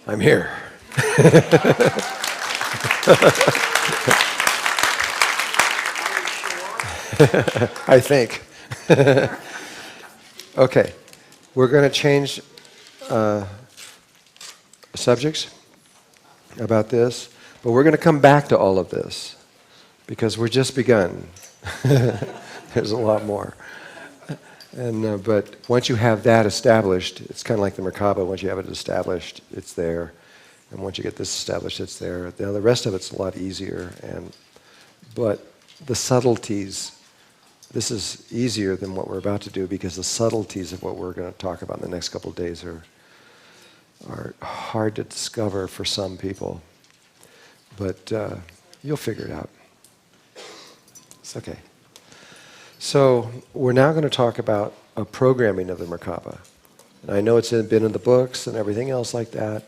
I'm here. I think. Okay, we're going to change subjects about this, but we're going to come back to all of this because we're just begun. There's a lot more. And but once you have that established, it's kind of like the Merkaba. Once you have it established, it's there. And once you get this established, it's there. Now, the rest of it's a lot easier. But the subtleties, this is easier than what we're about to do because the subtleties of what we're going to talk about in the next couple of days are hard to discover for some people. But you'll figure it out. It's okay. So we're now going to talk about a programming of the Merkaba. And I know it's been in the books and everything else like that,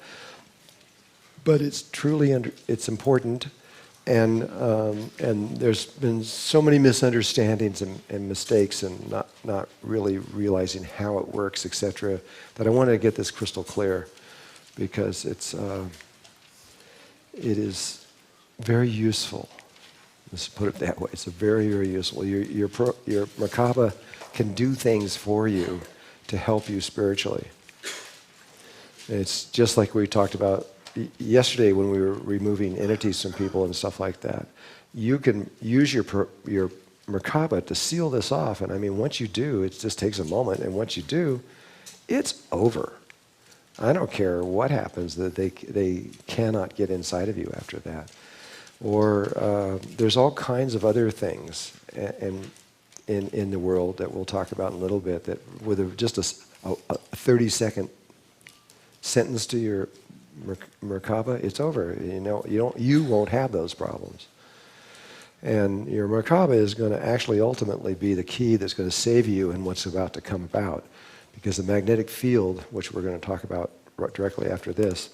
but it's truly it's important. And there's been so many misunderstandings and mistakes and not really realizing how it works, etc., that I wanted to get this crystal clear because it is very useful. Let's put it that way. It's very, very useful. Your Merkaba can do things for you to help you spiritually. It's just like we talked about yesterday when we were removing entities from people and stuff like that. You can use your Merkaba to seal this off. And I mean, once you do, it just takes a moment. And once you do, it's over. I don't care what happens, that they cannot get inside of you after that. Or there's all kinds of other things in the world that we'll talk about in a little bit that with just a 30-second sentence to your Merkaba, it's over. You won't have those problems. And your Merkaba is going to actually ultimately be the key that's going to save you in what's about to come about. Because the magnetic field, which we're going to talk about directly after this,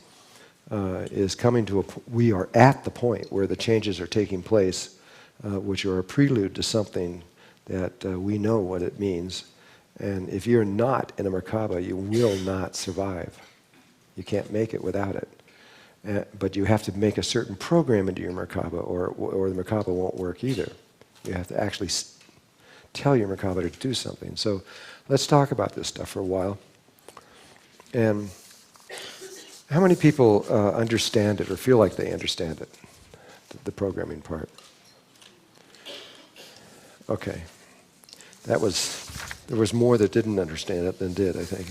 is coming to we are at the point where the changes are taking place, which are a prelude to something that we know what it means. And if you're not in a Merkaba, you will not survive. You can't make it without it. But you have to make a certain program into your Merkaba, or the Merkaba won't work either. You have to actually tell your Merkaba to do something. So let's talk about this stuff for a while. And how many people understand it or feel like they understand it, the programming part? Okay. There was more that didn't understand it than did, I think.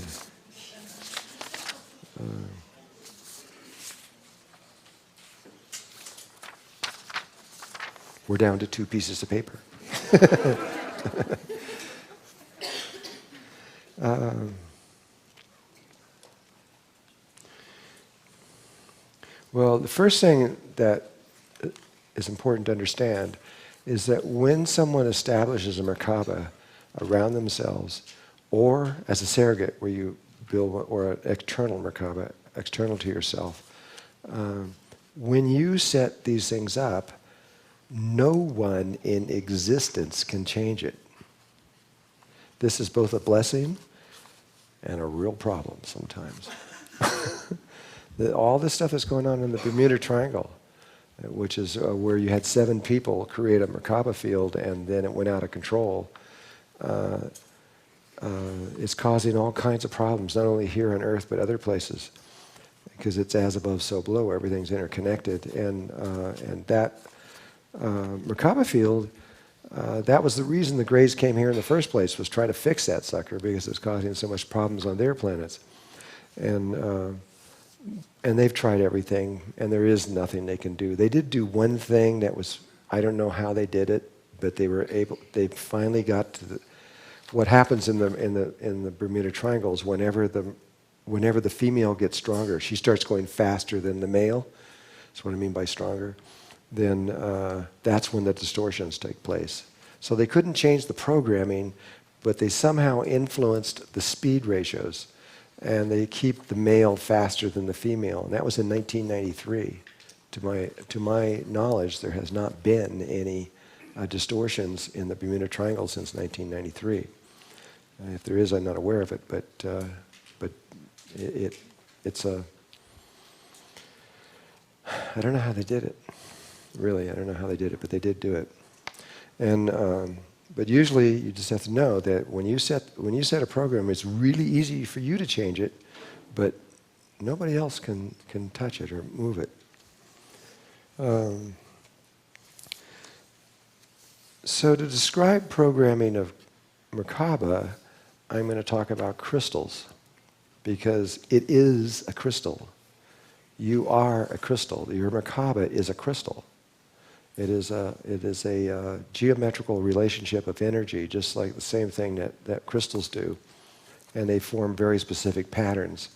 We're down to 2 pieces of paper. Well, the first thing that is important to understand is that when someone establishes a Merkaba around themselves, or as a surrogate where you build, or an external Merkaba, external to yourself, when you set these things up, no one in existence can change it. This is both a blessing and a real problem sometimes. All this stuff that's going on in the Bermuda Triangle, which is where you had 7 people create a Merkaba field and then it went out of control, it's causing all kinds of problems, not only here on Earth but other places, because it's as above, so below. Everything's interconnected, and that Merkaba field, that was the reason the Greys came here in the first place, was try to fix that sucker because it's causing so much problems on their planets. And they've tried everything, and there is nothing they can do. They did do one thing that was, I don't know how they did it, but they finally got to what happens in the Bermuda Triangle is whenever the female gets stronger, she starts going faster than the male. That's what I mean by stronger. Then that's when the distortions take place. So they couldn't change the programming, but they somehow influenced the speed ratios. And they keep the male faster than the female. And that was in 1993. To my knowledge, there has not been any distortions in the Bermuda Triangle since 1993. If there is, I'm not aware of it, but it's a I don't know how they did it. Really, I don't know how they did it, but they did do it. And but usually, you just have to know that when you set a program, it's really easy for you to change it, but nobody else can touch it or move it. So to describe programming of Merkaba, I'm going to talk about crystals, because it is a crystal. You are a crystal. Your Merkaba is a crystal. It is a geometrical relationship of energy, just like the same thing that crystals do, and they form very specific patterns.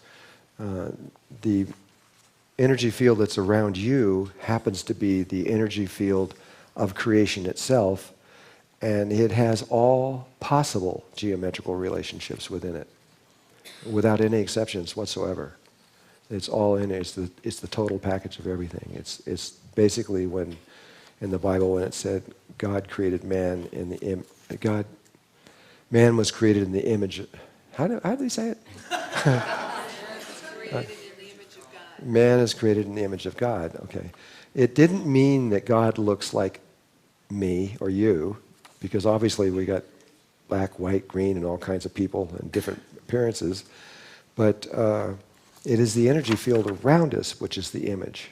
The energy field that's around you happens to be the energy field of creation itself, and it has all possible geometrical relationships within it, without any exceptions whatsoever. It's all in it. It's the total package of everything. It's basically when in the Bible when it said God created man in the man was created in the image. How do they say it? Man is created in the image of God. Okay, it didn't mean that God looks like me or you, because obviously we got black, white, green, and all kinds of people and different appearances, but it is the energy field around us which is the image.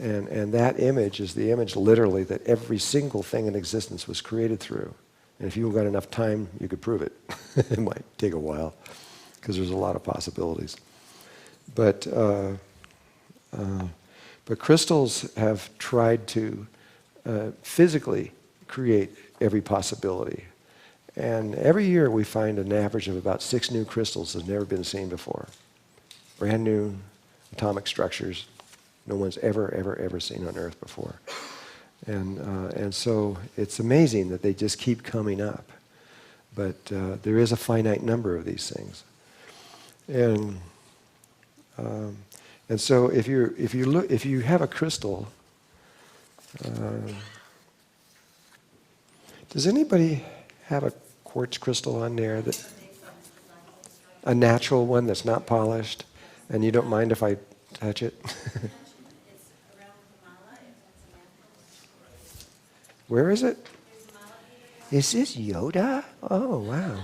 And that image is the image literally that every single thing in existence was created through. And if you've got enough time, you could prove it. It might take a while, because there's a lot of possibilities. But crystals have tried to physically create every possibility. And every year we find an average of about 6 new crystals that have never been seen before. Brand new atomic structures no one's ever seen on Earth before. And so it's amazing that they just keep coming up. But there is a finite number of these things. And so if you have a crystal, does anybody have a quartz crystal on there, a natural one that's not polished, and you don't mind if I touch it? Where is it? Is this Yoda? Oh, wow.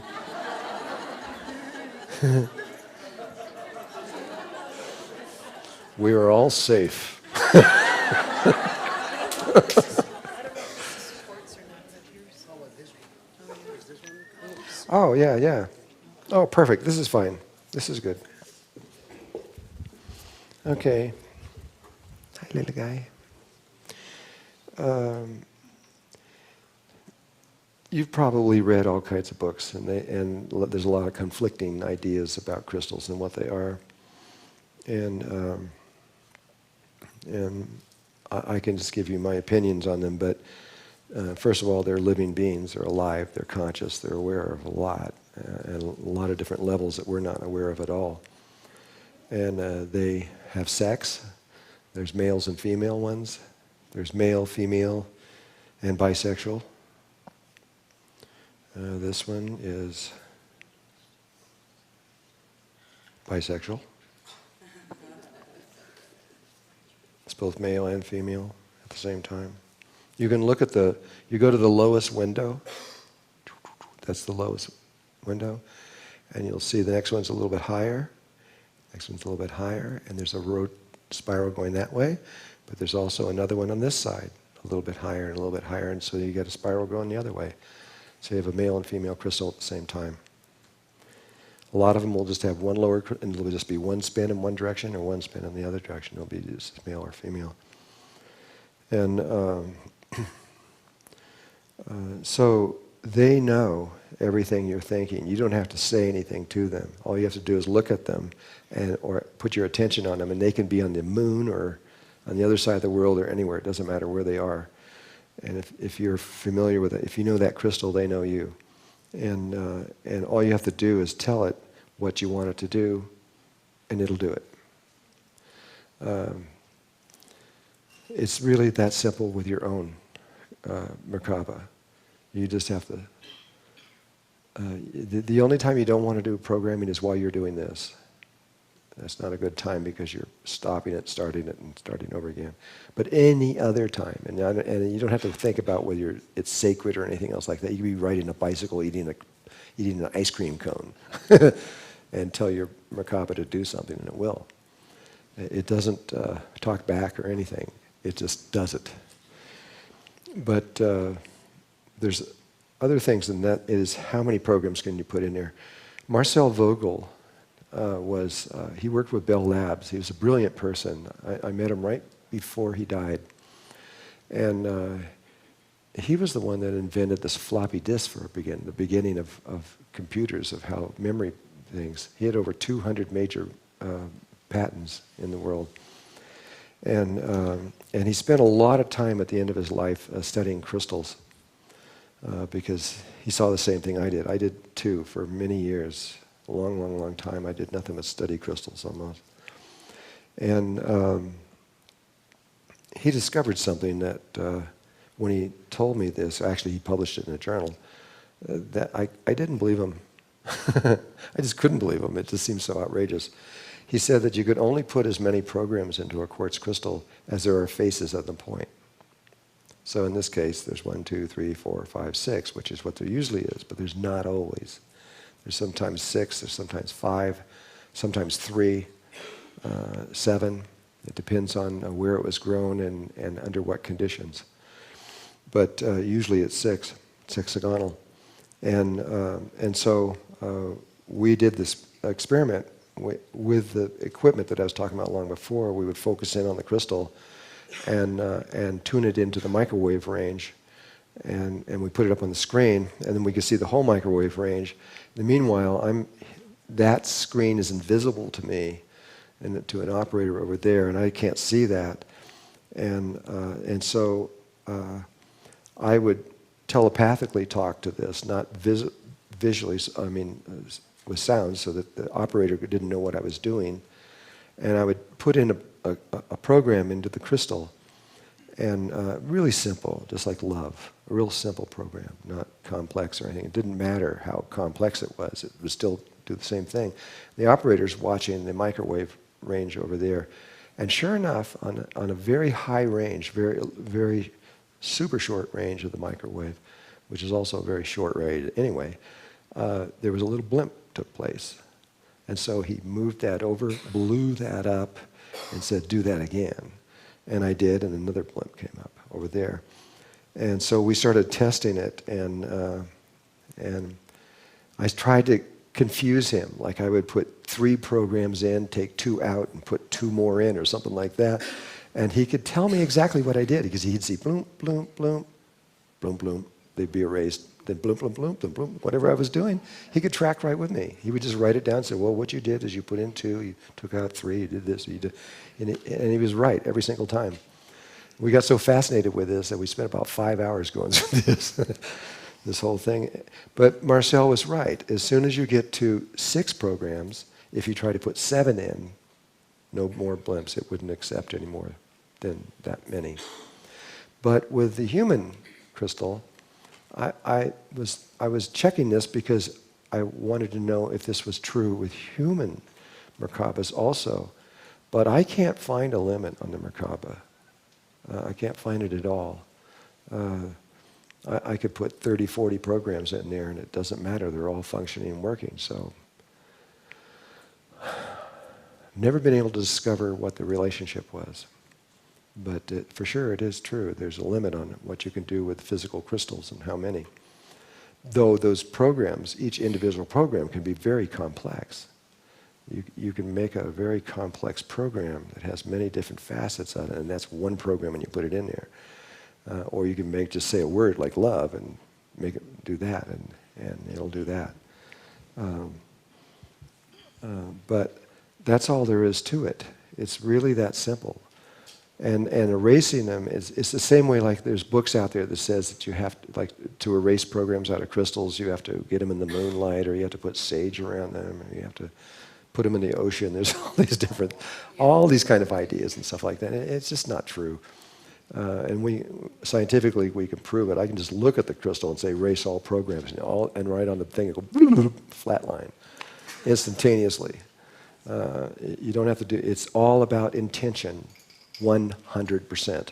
We are all safe. Oh, yeah. Oh, perfect. This is fine. This is good. Okay. Hi, little guy. You've probably read all kinds of books, and there's a lot of conflicting ideas about crystals and what they are. And I can just give you my opinions on them, but first of all, they're living beings. They're alive. They're conscious. They're aware of a lot, and a lot of different levels that we're not aware of at all. And they have sex. There's males and female ones. There's male, female, and bisexual. This one is bisexual. It's both male and female at the same time. You can look at you go to the lowest window. That's the lowest window. And you'll see the next one's a little bit higher. Next one's a little bit higher. And there's a spiral going that way. But there's also another one on this side, a little bit higher and a little bit higher. And so you get a spiral going the other way. So you have a male and female crystal at the same time. A lot of them will just have one lower, and it'll just be one spin in one direction or one spin in the other direction. It'll be just male or female. And so they know everything you're thinking. You don't have to say anything to them. All you have to do is look at them or put your attention on them, and they can be on the moon or on the other side of the world or anywhere. It doesn't matter where they are. And if you're familiar with it, if you know that crystal, they know you. And all you have to do is tell it what you want it to do, and it'll do it. It's really that simple with your own Merkaba. You just have to... the only time you don't want to do programming is while you're doing this. That's not a good time because you're stopping it, and starting over again. But any other time, and you don't have to think about whether it's sacred or anything else like that. You could be riding a bicycle, eating an ice cream cone, and tell your Merkaba to do something, and it will. It doesn't talk back or anything. It just does it. But there's other things than that. Is how many programs can you put in there? Marcel Vogel he worked with Bell Labs. He was a brilliant person. I met him right before he died. And he was the one that invented this floppy disk for the beginning of computers, of how memory things. He had over 200 major patents in the world. And he spent a lot of time at the end of his life studying crystals because he saw the same thing I did. I did too for many years. A long, long, long time. I did nothing but study crystals almost. And he discovered something that when he told me this, actually he published it in a journal, that I didn't believe him. I just couldn't believe him. It just seemed so outrageous. He said that you could only put as many programs into a quartz crystal as there are faces at the point. So in this case, there's 1, 2, 3, 4, 5, 6, which is what there usually is, but there's not always. There's sometimes 6, there's sometimes 5, sometimes 3, 7. It depends on where it was grown and under what conditions. But usually it's 6, hexagonal. And so we did this experiment with the equipment that I was talking about long before. We would focus in on the crystal and tune it into the microwave range. And we put it up on the screen, and then we could see the whole microwave range. And meanwhile, that screen is invisible to me and to an operator over there, and I can't see that. And so I would telepathically talk to this, not visually, with sound, so that the operator didn't know what I was doing. And I would put in a program into the crystal, and really simple, just like love. A real simple program, not complex or anything. It didn't matter how complex it would still do the same thing. The operator's watching the microwave range over there, and sure enough, on a very high range, very, very super short range of the microwave, which is also a very short range anyway, there was a little blimp took place. And so he moved that over, blew that up, and said, do that again. And I did, and another blimp came up over there. And so we started testing it, and I tried to confuse him. Like I would put 3 programs in, take 2 out, and put 2 more in, or something like that. And he could tell me exactly what I did, because he'd see bloom, bloom, bloom, bloom, bloom. They'd be erased. Then bloom, bloom, bloom, bloom, bloom. Whatever I was doing, he could track right with me. He would just write it down and say, well, what you did is you put in 2, you took out 3, you did this, you did. And he was right every single time. We got so fascinated with this that we spent about 5 hours going through this whole thing. But Marcel was right. As soon as you get to 6 programs, if you try to put 7 in, no more blimps. It wouldn't accept any more than that many. But with the human crystal, I was checking this because I wanted to know if this was true with human Merkabas also. But I can't find a limit on the Merkaba. I can't find it at all. I could put 30, 40 programs in there, and it doesn't matter. They're all functioning and working. So I've never been able to discover what the relationship was. But for sure, it is true. There's a limit on what you can do with physical crystals and how many. Though those programs, each individual program can be very complex. You can make a very complex program that has many different facets on it, and that's one program and you put it in there. Or you can just say a word like love and make it do that, and it'll do that. But that's all there is to it. It's really that simple. And erasing them it's the same way, like there's books out there that says that you have to, like, to erase programs out of crystals, you have to get them in the moonlight, or you have to put sage around them, or you have to put them in the ocean. There's all these kind of ideas and stuff like that. It's just not true. And scientifically we can prove it. I can just look at the crystal and say erase all programs, and write on the thing, it go flat line, instantaneously. You don't have to do, it's all about intention, 100%.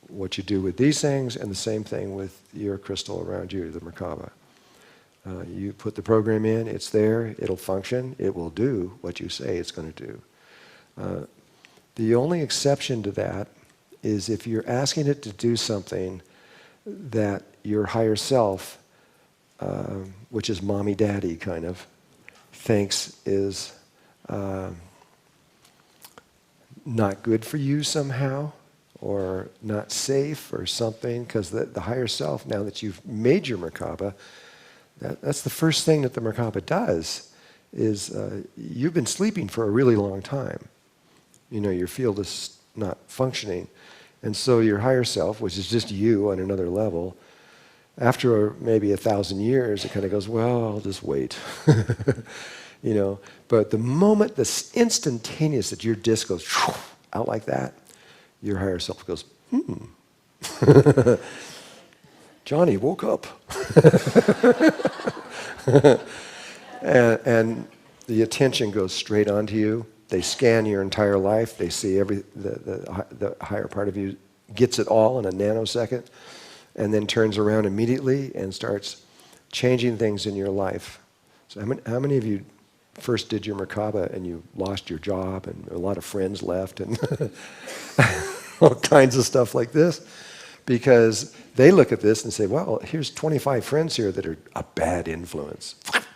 What you do with these things, and the same thing with your crystal around you, the Merkaba. You put the program in, it's there, it'll function, it will do what you say it's going to do. The only exception to that is if you're asking it to do something that your higher self, which is mommy daddy kind of, thinks is not good for you somehow, or not safe or something, because the higher self, now that you've made your Merkaba, that's the first thing that the Merkaba does, is you've been sleeping for a really long time. You know, your field is not functioning. And so your higher self, which is just you on another level, after maybe 1,000 years, it kind of goes, well, I'll just wait. You know, but the moment, this instantaneous that your disc goes out like that, your higher self goes, Johnny woke up. and the attention goes straight onto you. They scan your entire life. They see the higher part of you gets it all in a nanosecond, and then turns around immediately and starts changing things in your life. So how many of you first did your Merkaba and you lost your job and a lot of friends left and all kinds of stuff like this? Because they look at this and say, well, here's 25 friends here that are a bad influence.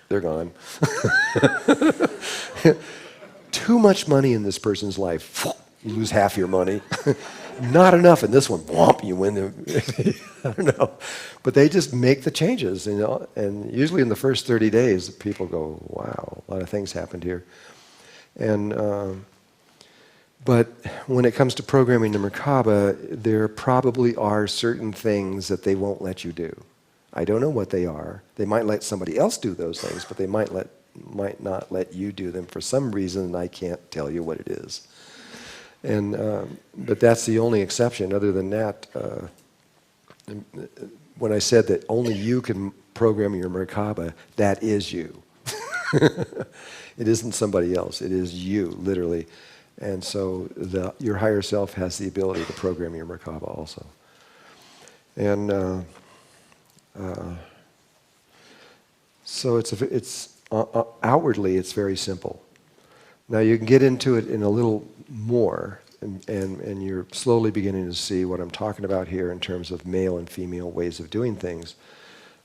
They're gone. Too much money in this person's life. You lose half your money. Not enough in this one. Whomp, you win. I don't know. But they just make the changes, you know. And usually in the first 30 days, people go, wow, a lot of things happened here. And but when it comes to programming the Merkaba, there probably are certain things that they won't let you do. I don't know what they are. They might let somebody else do those things, but they might not let you do them for some reason, and I can't tell you what it is. And but that's the only exception. Other than that, when I said that only you can program your Merkaba, that is you. It isn't somebody else. It is you, literally. And so your higher self has the ability to program your Merkaba also. And so it's outwardly it's very simple. Now you can get into it in a little more, and you're slowly beginning to see what I'm talking about here in terms of male and female ways of doing things.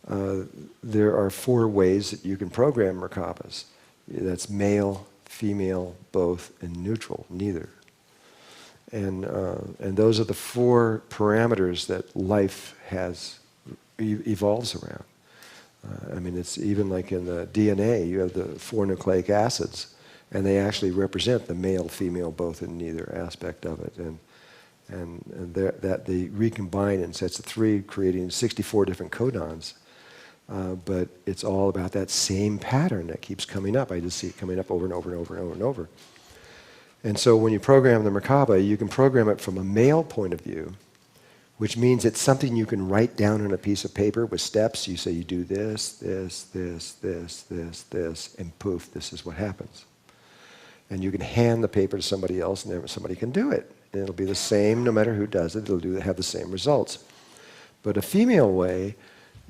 There are 4 ways that you can program Merkabas. That's male, female, both, and neutral, neither. And those are the 4 parameters that life evolves around. I mean, it's even like in the DNA, you have the 4 nucleic acids, and they actually represent the male, female, both, and neither aspect of it. And that they recombine in sets of 3, creating 64 different codons. But it's all about that same pattern that keeps coming up. I just see it coming up over and over and over and over and over. And so when you program the Merkaba, you can program it from a male point of view, which means it's something you can write down on a piece of paper with steps. You say you do this, this, this, this, this, this, and poof, this is what happens. And you can hand the paper to somebody else, and then somebody can do it. And it'll be the same no matter who does it. It'll have the same results. But a female way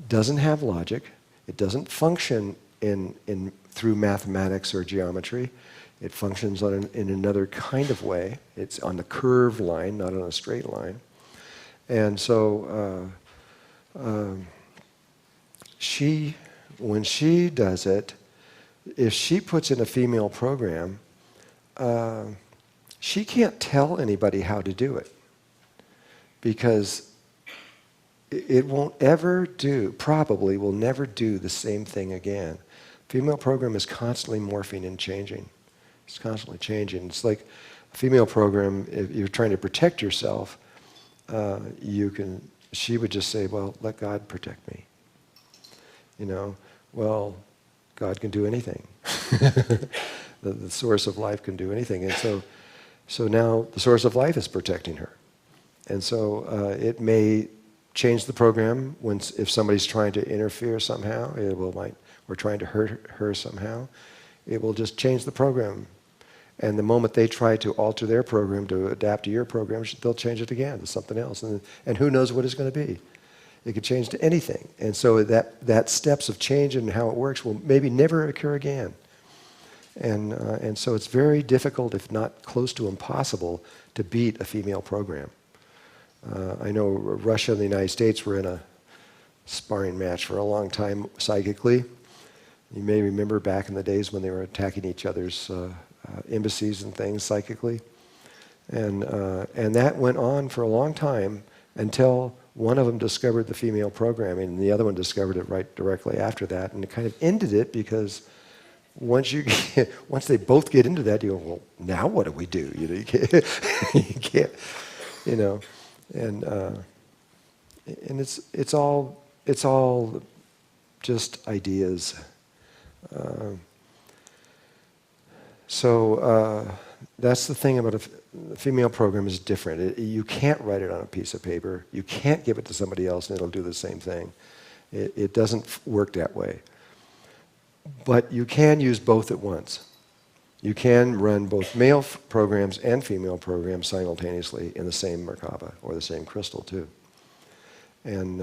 doesn't have logic. It doesn't function through mathematics or geometry. It functions in another kind of way. It's on the curved line, not on a straight line. And so when she does it, if she puts in a female program, she can't tell anybody how to do it, because it won't ever probably will never do the same thing again. Female program is constantly morphing and changing. It's constantly changing. It's like a female program, if you're trying to protect yourself, she would just say, well, let God protect me. You know, well, God can do anything. The source of life can do anything. And so now the source of life is protecting her. And so it may change the program if somebody's trying to interfere somehow. We're trying to hurt her somehow. It will just change the program. And the moment they try to alter their program to adapt to your program, they'll change it again to something else. And who knows what it's going to be. It could change to anything. And so that steps of change and how it works will maybe never occur again. And so it's very difficult, if not close to impossible, to beat a female program. I know Russia and the United States were in a sparring match for a long time psychically. You may remember back in the days when they were attacking each other's embassies and things psychically. And that went on for a long time until one of them discovered the female programming and the other one discovered it right directly after that. And it kind of ended it because once they both get into that, you go, well, now what do we do? You can't, and it's all just ideas. So that's the thing about the female program is different. You can't write it on a piece of paper. You can't give it to somebody else and it'll do the same thing. It doesn't work that way. But you can use both at once. You can run both male programs and female programs simultaneously in the same Merkaba or the same crystal too. And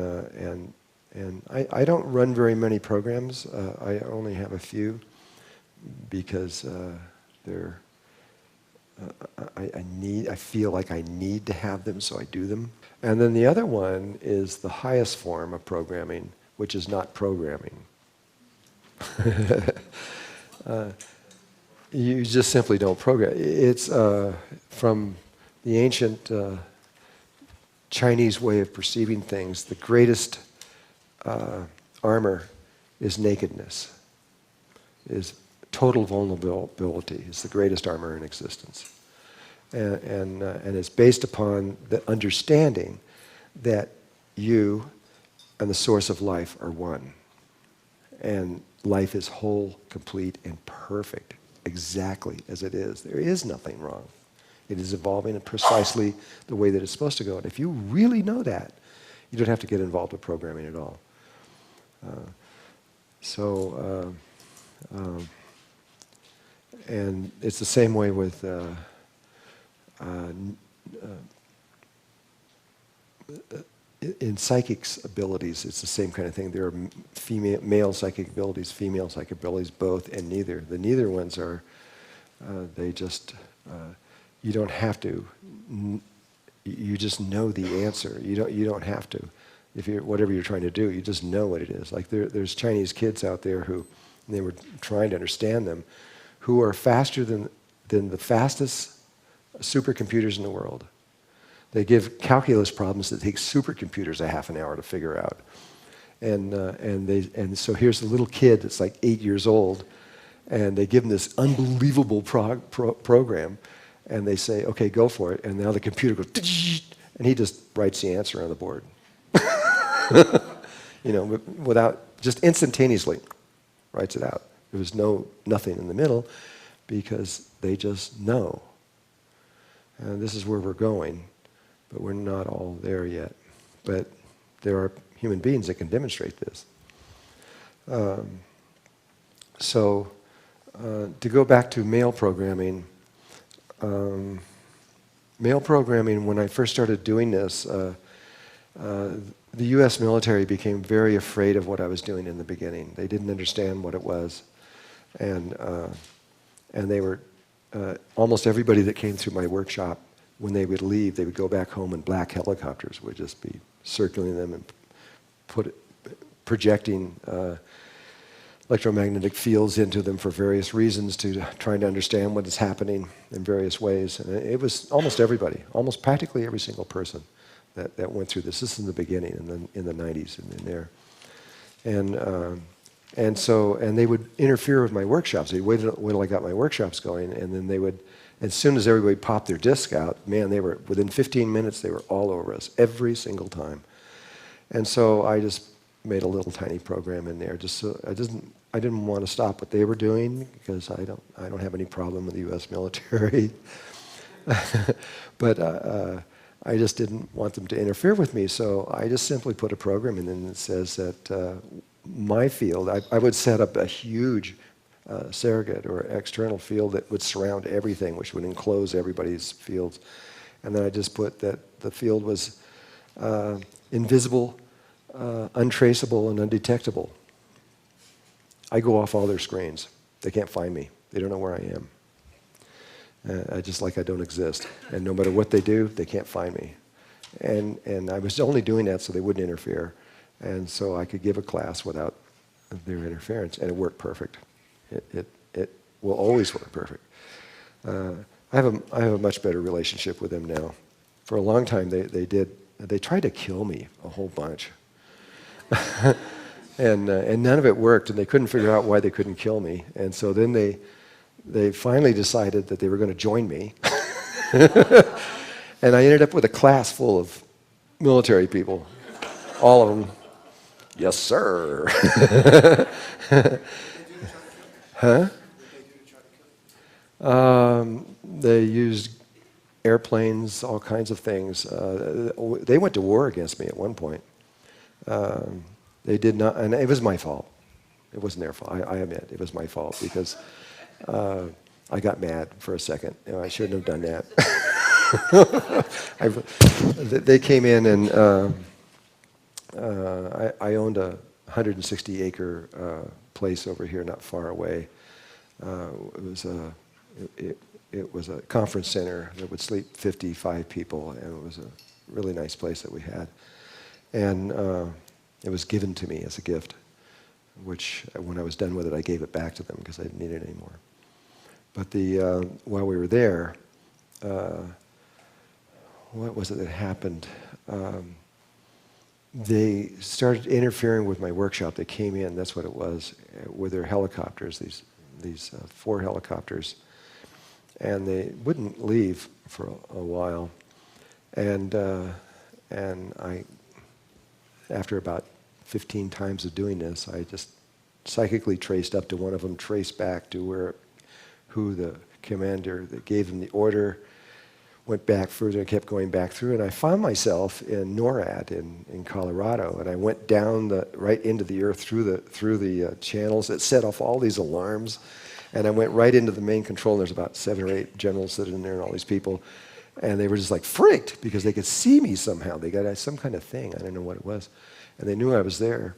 I don't run very many programs. I only have a few because I feel like I need to have them, so I do them. And then the other one is the highest form of programming, which is not programming. You just simply don't program. It's from the ancient Chinese way of perceiving things. The greatest armor is nakedness, is total vulnerability is the greatest armor in existence. And it's based upon the understanding that you and the source of life are one. And life is whole, complete, and perfect, exactly as it is. There is nothing wrong. It is evolving in precisely the way that it's supposed to go. And if you really know that, you don't have to get involved with programming at all. And it's the same way with in psychics abilities. It's the same kind of thing. There are male psychic abilities, female psychic abilities, both, and neither. The neither ones are they just you don't have to. You just know the answer. You don't have to. If you're whatever you're trying to do, you just know what it is. Like there's Chinese kids out there who, and they were trying to understand them, who are faster than the fastest supercomputers in the world. They give calculus problems that take supercomputers a half an hour to figure out. And so here's a little kid that's like 8 years old, and they give him this unbelievable program, and they say, okay, go for it. And now the computer goes, and he just writes the answer on the board. Without, just instantaneously writes it out. There was nothing in the middle because they just know. And this is where we're going, but we're not all there yet. But there are human beings that can demonstrate this. To go back to male programming, when I first started doing this, the U.S. military became very afraid of what I was doing in the beginning. They didn't understand what it was. And they were, almost everybody that came through my workshop, when they would leave, they would go back home and black helicopters would just be circling them and projecting electromagnetic fields into them for various reasons, to trying to understand what is happening in various ways. And it was almost everybody, almost practically every single person that went through this. This is in the beginning, and then in the 90s and in there. And they would interfere with my workshops. They'd wait until I got my workshops going, and then they would, as soon as everybody popped their disc out, man, they were, within 15 minutes, they were all over us, every single time. And so I just made a little tiny program in there. Just so I didn't want to stop what they were doing, because I don't have any problem with the U.S. military. But I just didn't want them to interfere with me, so I just simply put a program in that says that my field, I would set up a huge surrogate or external field that would surround everything, which would enclose everybody's fields. And then I just put that the field was invisible, untraceable, and undetectable. I go off all their screens. They can't find me. They don't know where I am. Just like I don't exist. And no matter what they do, they can't find me. And I was only doing that so they wouldn't interfere. And so I could give a class without their interference. And it worked perfect. It will always work perfect. I have a much better relationship with them now. For a long time, they tried to kill me a whole bunch. and none of it worked, and they couldn't figure out why they couldn't kill me. And so then they finally decided that they were going to join me. And I ended up with a class full of military people. All of them. Yes, sir. Huh? They used airplanes, all kinds of things. They went to war against me at one point. They did not, and it was my fault. It wasn't their fault. I admit it was my fault because I got mad for a second. I shouldn't have done that. They came in and I owned a 160-acre place over here, not far away. It was a conference center that would sleep 55 people, and it was a really nice place that we had. And it was given to me as a gift, which when I was done with it, I gave it back to them because I didn't need it anymore. But while we were there, what was it that happened? They started interfering with my workshop. They came in, that's what it was, with their helicopters, these 4 helicopters. And they wouldn't leave for a while. And I, after about 15 times of doing this, I just psychically traced up to one of them, traced back to who the commander that gave them the order, went back further and kept going back through, and I found myself in NORAD in Colorado, and I went down right into the earth through the channels. It set off all these alarms, and I went right into the main control, and there's about 7 or 8 generals sitting in there and all these people, and they were just like freaked because they could see me somehow. They got some kind of thing, I don't know what it was, and they knew I was there,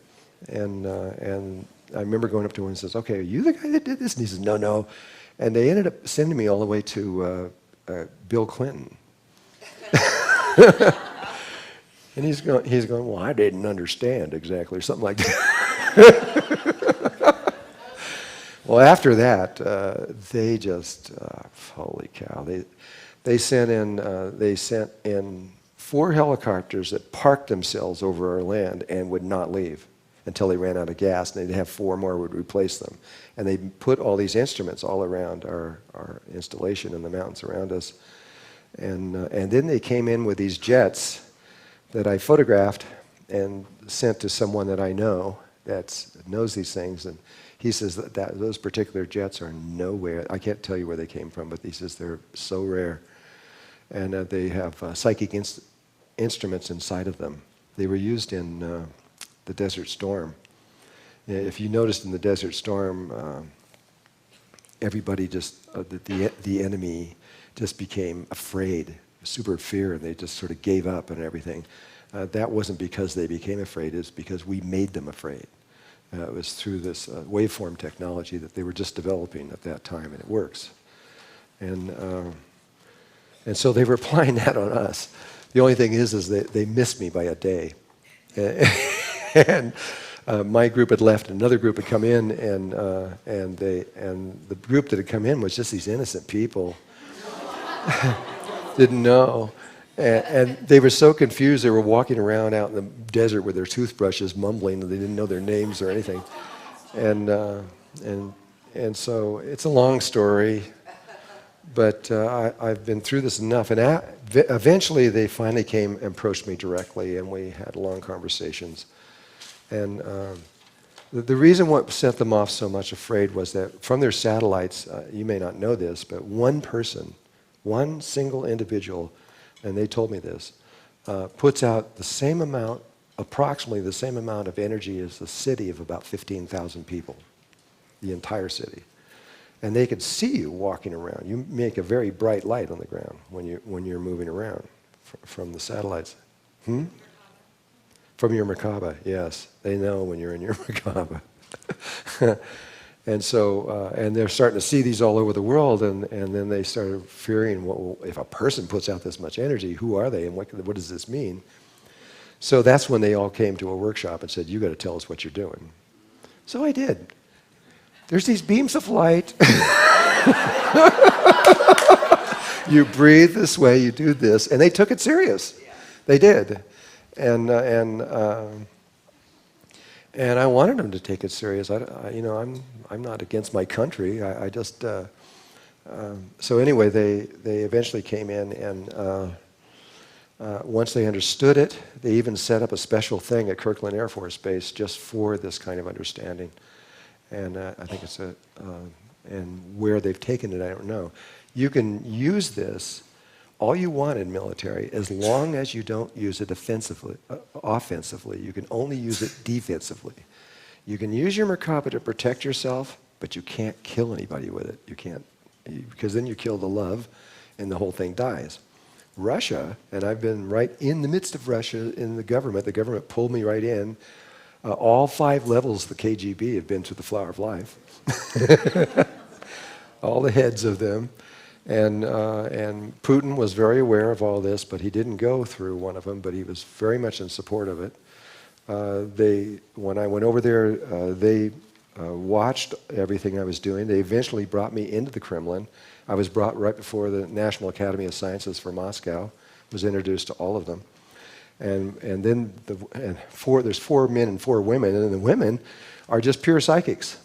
and I remember going up to him and says, "Okay, are you the guy that did this?" And he says, "No." And they ended up sending me all the way to Bill Clinton. And he's going, "Well, I didn't understand exactly," or something like that. Well, after that, they just, holy cow, they sent in 4 helicopters that parked themselves over our land and would not leave until they ran out of gas, and they'd have 4 more would replace them. And they put all these instruments all around our installation in the mountains around us. And then they came in with these jets that I photographed and sent to someone that I know that knows these things. And he says that those particular jets are nowhere. I can't tell you where they came from, but he says they're so rare. And they have psychic instruments inside of them. They were used in the Desert Storm. If you noticed in the Desert Storm, everybody just, the enemy just became afraid, super fear, and they just sort of gave up and everything. That wasn't because they became afraid, it's because we made them afraid. It was through this waveform technology that they were just developing at that time, and it works. And so they were applying that on us. The only thing is they missed me by a day. And my group had left, another group had come in, and the group that had come in was just these innocent people. Didn't know. And they were so confused, they were walking around out in the desert with their toothbrushes, mumbling, and they didn't know their names or anything. And so it's a long story, but I've been through this enough. And eventually they finally came and approached me directly, and we had long conversations. And the reason what set them off so much afraid was that from their satellites, you may not know this, but one person, one single individual, and they told me this, puts out the same amount, approximately the same amount of energy as the city of about 15,000 people, the entire city. And they could see you walking around. You make a very bright light on the ground when you're moving around from the satellites. From your Merkaba, yes. They know when you're in your Merkaba. And so, and they're starting to see these all over the world, and then they started fearing, well, if a person puts out this much energy, who are they, and what does this mean? So that's when they all came to a workshop and said, you got to tell us what you're doing. So I did. There's these beams of light. You breathe this way, you do this, and they took it serious. They did. And I wanted them to take it serious. I'm not against my country. I just so anyway, they eventually came in, and once they understood it, they even set up a special thing at Kirkland Air Force Base just for this kind of understanding. And I think it's and where they've taken it, I don't know. You can use this all you want in military, as long as you don't use it offensively. You can only use it defensively. You can use your Merkaba to protect yourself, but you can't kill anybody with it. You can't, because then you kill the love, and the whole thing dies. Russia, and I've been right in the midst of Russia in the government pulled me right in. All 5 levels of the KGB have been to the Flower of Life. All the heads of them. And Putin was very aware of all this, but he didn't go through one of them, but he was very much in support of it. When I went over there, they watched everything I was doing. They eventually brought me into the Kremlin. I was brought right before the National Academy of Sciences for Moscow, was introduced to all of them. And then there's 4 men and 4 women, and the women are just pure psychics.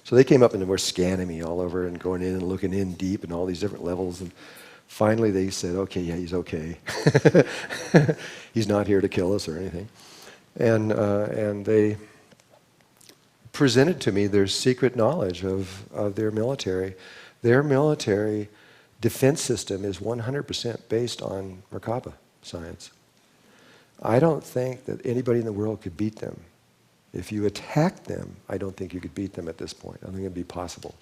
So they came up and were scanning me all over and going in and looking in deep and all these different levels. And finally they said, okay, yeah, he's okay. He's not here to kill us or anything. And they presented to me their secret knowledge of their military. Their military defense system is 100% based on Merkaba science. I don't think that anybody in the world could beat them. If you attacked them, I don't think you could beat them at this point. I don't think it'd be possible.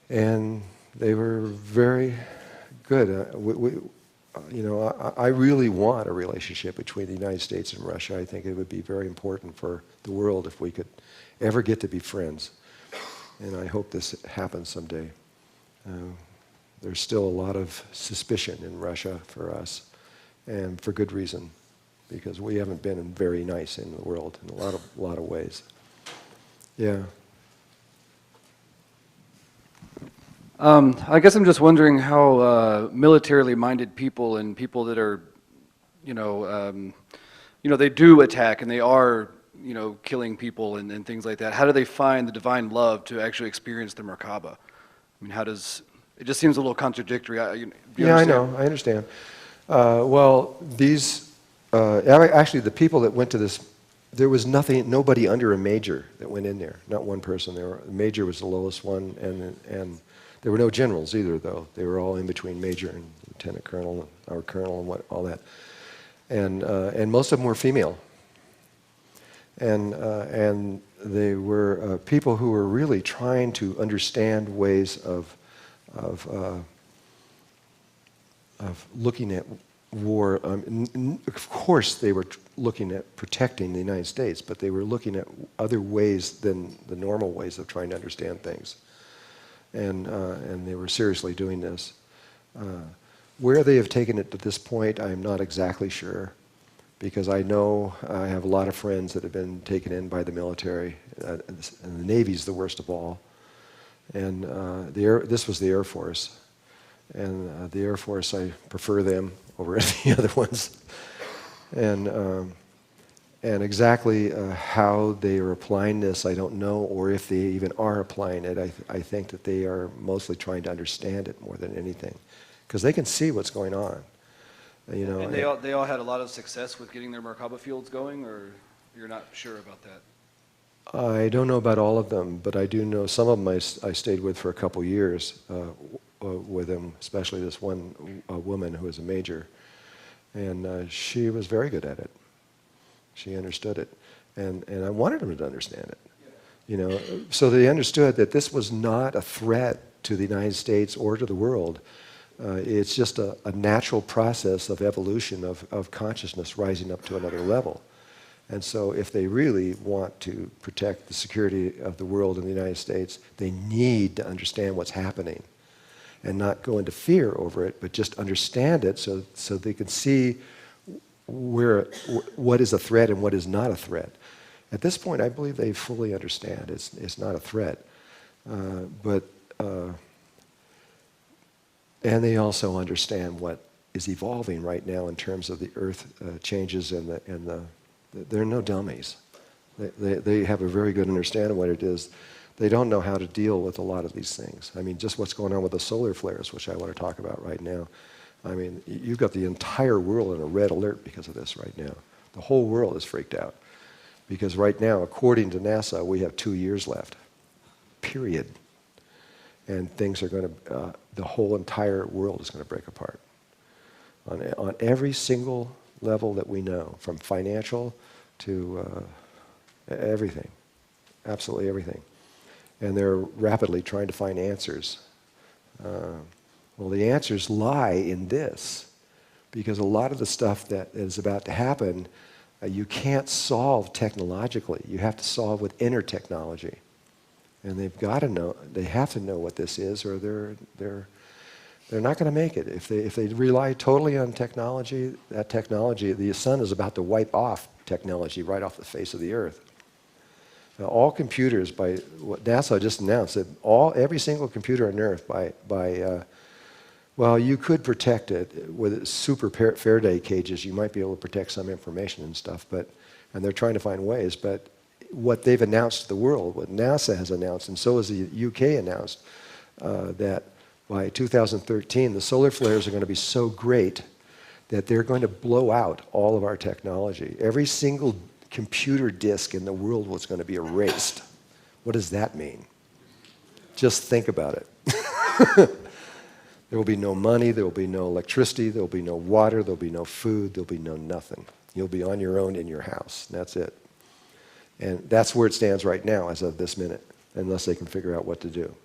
And they were very good. I really want a relationship between the United States and Russia. I think it would be very important for the world if we could ever get to be friends. And I hope this happens someday. There's still a lot of suspicion in Russia for us, and for good reason, because we haven't been very nice in the world in a lot of ways. Yeah. I guess I'm just wondering how militarily minded people and people that are, they do attack and they are, killing people and things like that. How do they find the divine love to actually experience the Merkaba? I mean, it just seems a little contradictory. Yeah, I know, I understand. Well, these, actually the people that went to this, there was nobody under a major that went in there, not one person. The major was the lowest one, and there were no generals either, though. They were all in between major and lieutenant colonel, or colonel and all that. And most of them were female. And they were people who were really trying to understand ways of looking at war. Of course, they were looking at protecting the United States, but they were looking at other ways than the normal ways of trying to understand things. And they were seriously doing this. Where they have taken it to this point, I am not exactly sure, because I know I have a lot of friends that have been taken in by the military, and the Navy's the worst of all. And this was the Air Force. And the Air Force, I prefer them over the other ones. And exactly how they are applying this, I don't know, or if they even are applying it. I think that they are mostly trying to understand it more than anything, because they can see what's going on. And they all had a lot of success with getting their Merkaba fields going, or you're not sure about that? I don't know about all of them, but I do know some of them I stayed with for a couple years with them, especially this one woman who was a major. And she was very good at it. She understood it. And I wanted them to understand it. So they understood that this was not a threat to the United States or to the world. It's just a natural process of evolution of consciousness rising up to another level. And so if they really want to protect the security of the world and the United States, they need to understand what's happening and not go into fear over it, but just understand it so they can see what is a threat and what is not a threat. At this point, I believe they fully understand it's not a threat. And they also understand what is evolving right now in terms of the Earth changes they're no dummies. They have a very good understanding of what it is. They don't know how to deal with a lot of these things. I mean, just what's going on with the solar flares, which I want to talk about right now. I mean, you've got the entire world in a red alert because of this right now. The whole world is freaked out. Because right now, according to NASA, we have 2 years left. Period. And things are going to, the whole entire world is going to break apart. On every single level that we know, from financial to everything, absolutely everything. And they're rapidly trying to find answers. Well, the answers lie in this, because a lot of the stuff that is about to happen, you can't solve technologically. You have to solve with inner technology. And they've got to know, they have to know what this is, or they're not going to make it. If they rely totally on technology, that technology, the sun is about to wipe off technology right off the face of the earth. Now, all computers, by what NASA just announced, that every single computer on earth well, you could protect it with super Faraday cages. You might be able to protect some information and stuff, and they're trying to find ways. But what they've announced to the world, what NASA has announced, and so has the UK announced, that by 2013, the solar flares are going to be so great that they're going to blow out all of our technology. Every single computer disk in the world was going to be erased. What does that mean? Just think about it. There will be no money, there will be no electricity, there will be no water, there will be no food, there will be no nothing. You'll be on your own in your house. That's it. And that's where it stands right now as of this minute, unless they can figure out what to do.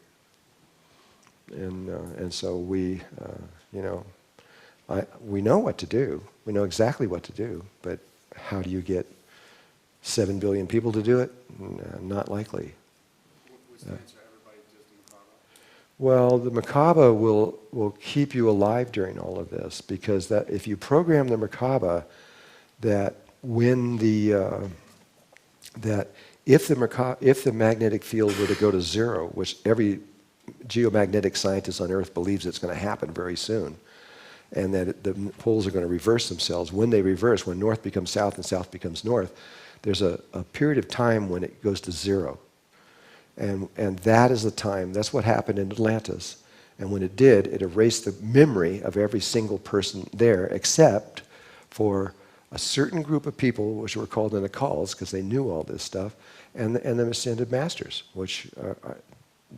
And so we know what to do. We know exactly what to do, but how do you get 7 billion people to do it? Not likely. Well, the Merkaba will keep you alive during all of this, because that if you program the Merkaba, that when that if the magnetic field were to go to zero, which every geomagnetic scientist on Earth believes it's going to happen very soon, and that the poles are going to reverse themselves. When they reverse, when north becomes south and south becomes north, there's a period of time when it goes to zero. And that is the time, that's what happened in Atlantis. And when it did, it erased the memory of every single person there, except for a certain group of people, which were called the Nakals, because they knew all this stuff, and the Ascended Masters, which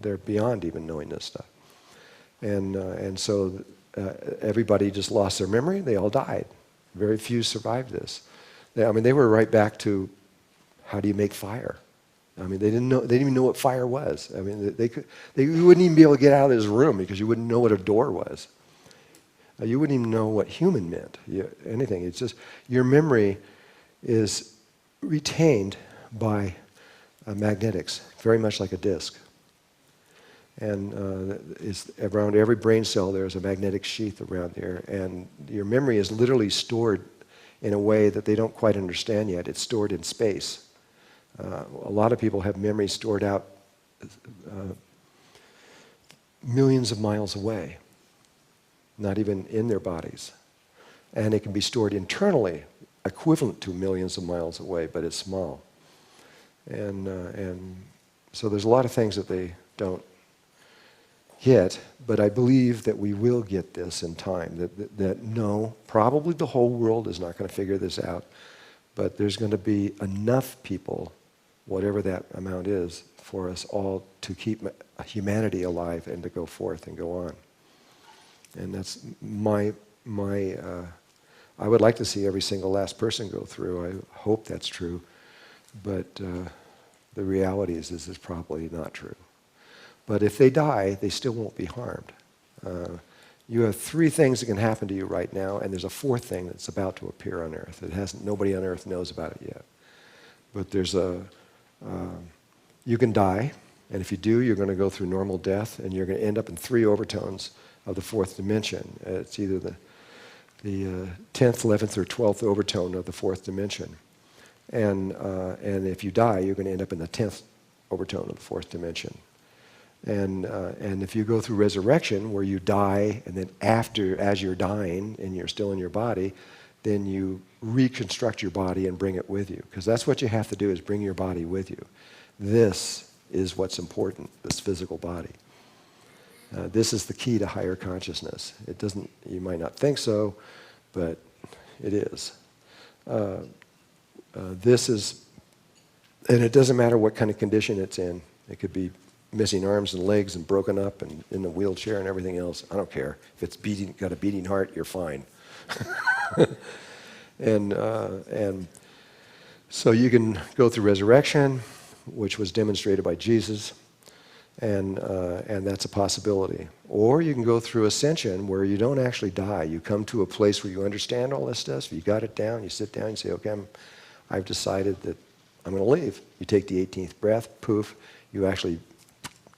they're beyond even knowing this stuff. And so everybody just lost their memory. They all died. Very few survived this. They were right back to, how do you make fire? They didn't even know what fire was. You wouldn't even be able to get out of this room because you wouldn't know what a door was. You wouldn't even know what human meant. Anything. It's just your memory is retained by magnetics, very much like a disk. And it's around every brain cell there's a magnetic sheath around there, and your memory is literally stored in a way that they don't quite understand yet. It's stored in space. A lot of people have memory stored out millions of miles away, not even in their bodies. And it can be stored internally, equivalent to millions of miles away, but it's small. And so there's a lot of things that they don't get, but I believe that we will get this in time. That no, probably the whole world is not going to figure this out, but there's going to be enough people, whatever that amount is, for us all to keep humanity alive and to go forth and go on. And that's my I would like to see every single last person go through. I hope that's true. But The reality is this is probably not true. But if they die, they still won't be harmed. You have three things that can happen to you right now, and there's a fourth thing that's about to appear on Earth. Nobody on Earth knows about it yet. But you can die, and if you do, you're going to go through normal death, and you're going to end up in three overtones of the fourth dimension. It's either the 10th, 11th, or 12th overtone of the fourth dimension. And if you die, you're going to end up in the 10th overtone of the fourth dimension. And if you go through resurrection, where you die, and then as you're dying, and you're still in your body, then you reconstruct your body and bring it with you. Because that's what you have to do, is bring your body with you. This is what's important, this physical body. This is the key to higher consciousness. You might not think so, but it is. This is, and it doesn't matter what kind of condition it's in. It could be missing arms and legs and broken up and in the wheelchair and everything else. I don't care. If it's got a beating heart, you're fine. And so you can go through resurrection, which was demonstrated by Jesus, and that's a possibility. Or you can go through ascension, where you don't actually die. You come to a place where you understand all this stuff. You got it down. You sit down. You say, okay, I've decided that I'm going to leave. You take the 18th breath. Poof. You actually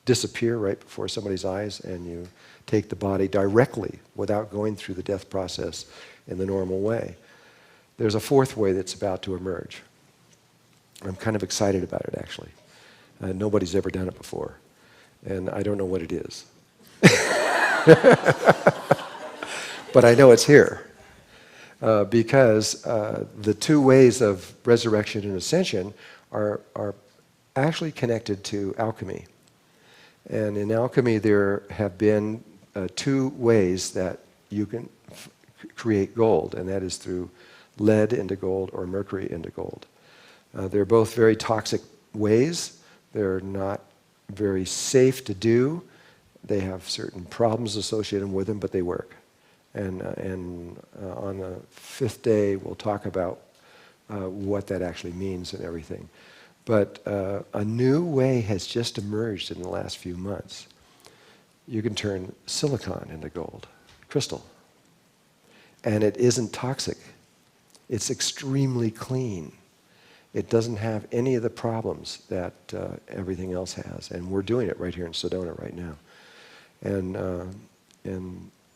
disappear right before somebody's eyes, and you take the body directly without going through the death process in the normal way. There's a fourth way that's about to emerge. I'm kind of excited about it, actually. Nobody's ever done it before, and I don't know what it is. But I know it's here, because the two ways of resurrection and ascension are actually connected to alchemy. And in alchemy, there have been two ways that you can create gold, and that is through lead into gold or mercury into gold. They're both very toxic ways. They're not very safe to do. They have certain problems associated with them, but they work. And on the fifth day, we'll talk about what that actually means and everything. But a new way has just emerged in the last few months. You can turn silicon into gold, crystal. And it isn't toxic. It's extremely clean. It doesn't have any of the problems that everything else has. And we're doing it right here in Sedona right now. And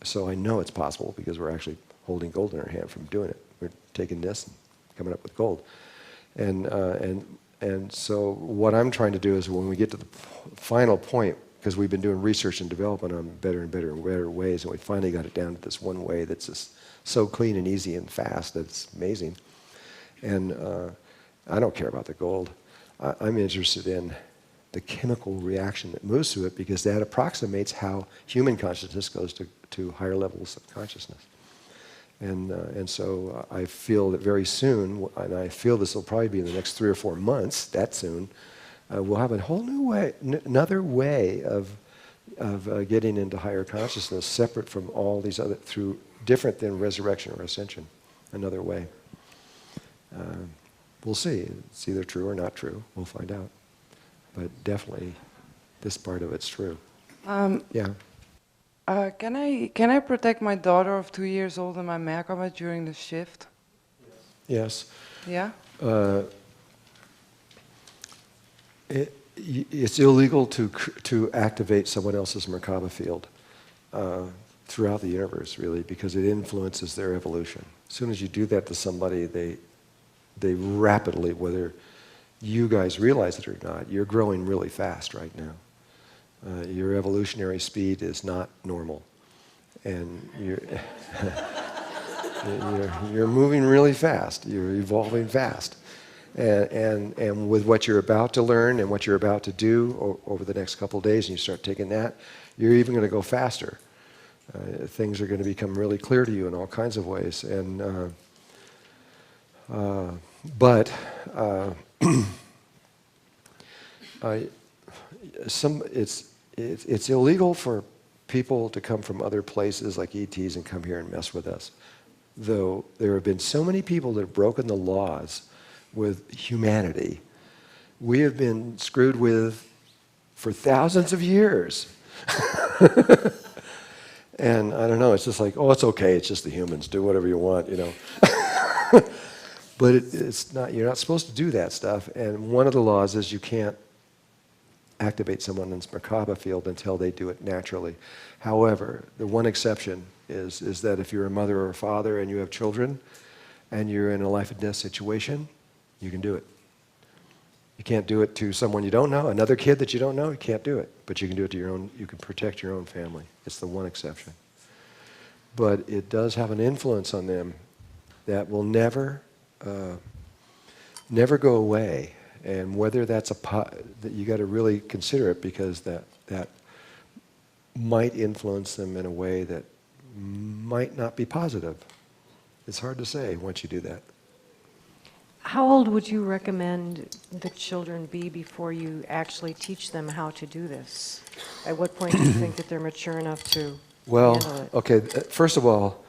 so I know it's possible, because we're actually holding gold in our hand from doing it. We're taking this and coming up with gold. And so what I'm trying to do is, when we get to the final point, because we've been doing research and development on better and better and better ways, and we finally got it down to this one way that's just so clean and easy and fast that it's amazing. And I don't care about the gold. I'm interested in the chemical reaction that moves through it, because that approximates how human consciousness goes to higher levels of consciousness. And so I feel that very soon, and I feel this will probably be in the next 3 or 4 months, that soon, we'll have a whole new way, another way of getting into higher consciousness, separate from all these other, different than resurrection or ascension, another way. We'll see. It's either true or not true. We'll find out. But definitely, this part of it's true. Yeah. Can I protect my daughter of 2 years old in my Merkaba during the shift? Yes. Yeah? It's illegal to activate someone else's Merkaba field throughout the universe, really, because it influences their evolution. As soon as you do that to somebody, they rapidly, whether you guys realize it or not, you're growing really fast right now. Your evolutionary speed is not normal, and you're moving really fast. You're evolving fast, and with what you're about to learn and what you're about to do over the next couple of days, and you start taking that, you're even going to go faster. Things are going to become really clear to you in all kinds of ways, and but it's illegal for people to come from other places like ETs and come here and mess with us. Though there have been so many people that have broken the laws with humanity we have been screwed with for thousands of years. And I don't know, it's just like, oh, it's okay, it's just the humans, do whatever you want, you know. But it's not, you're not supposed to do that stuff. And one of the laws is you can't activate someone's Merkaba field until they do it naturally. However, the one exception is that if you're a mother or a father and you have children and you're in a life and death situation, you can do it. You can't do it to someone you don't know, another kid that you don't know, you can't do it. But you can do it to your own, you can protect your own family. It's the one exception. But it does have an influence on them that will never go away. And whether that's that you got to really consider it, because that might influence them in a way that might not be positive. It's hard to say once you do that. How old would you recommend the children be before you actually teach them how to do this? At what point do you think that they're mature enough to handle it? Well, okay, first of all,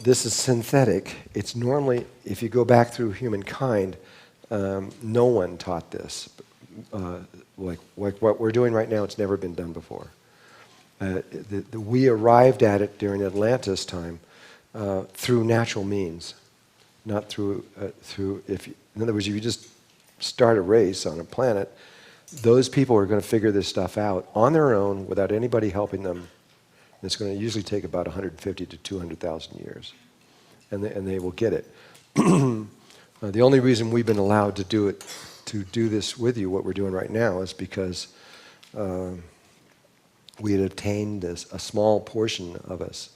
this is synthetic. It's normally, if you go back through humankind, no one taught this. Like what we're doing right now, it's never been done before. We arrived at it during Atlantis time through natural means, not through, in other words, if you just start a race on a planet, those people are going to figure this stuff out on their own without anybody helping them. It's going to usually take about 150 to 200,000 years, and they will get it. The only reason we've been allowed to do this with you, what we're doing right now, is because we had attained this. A small portion of us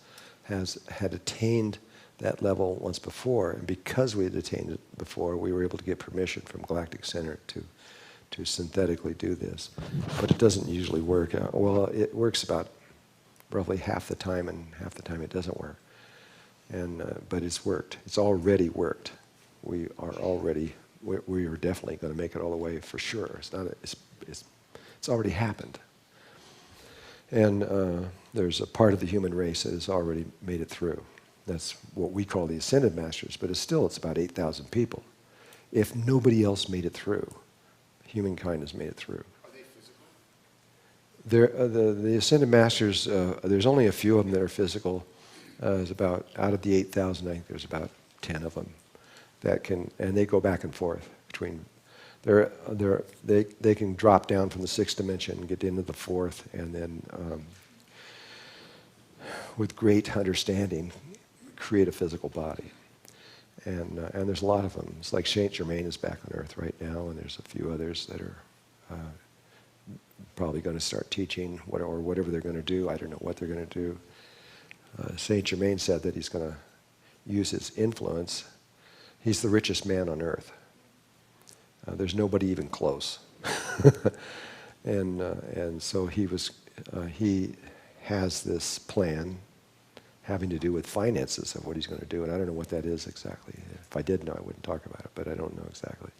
had attained that level once before, and because we had attained it before, we were able to get permission from Galactic Center to synthetically do this. But it doesn't usually work. Well, it works about roughly half the time, and half the time it doesn't work. But it's worked. It's already worked. We are definitely going to make it all the way for sure. It's already happened. And there's a part of the human race that has already made it through. That's what we call the Ascended Masters, but it's about 8,000 people. If nobody else made it through, humankind has made it through. Are they physical? The Ascended Masters, there's only a few of them that are physical. There's about, out of the 8,000, I think there's about 10 of them that can, and they go back and forth between, they can drop down from the 6th dimension and get into the 4th, and then with great understanding, create a physical body. And there's a lot of them. It's like Saint Germain is back on Earth right now, and there's a few others that are probably going to start teaching, or whatever they're going to do. I don't know what they're going to do. Saint Germain said that he's going to use his influence. He's the richest man on Earth. There's nobody even close. And so he has this plan having to do with finances of what he's going to do, and I don't know what that is exactly. If I did know, I wouldn't talk about it, but I don't know exactly.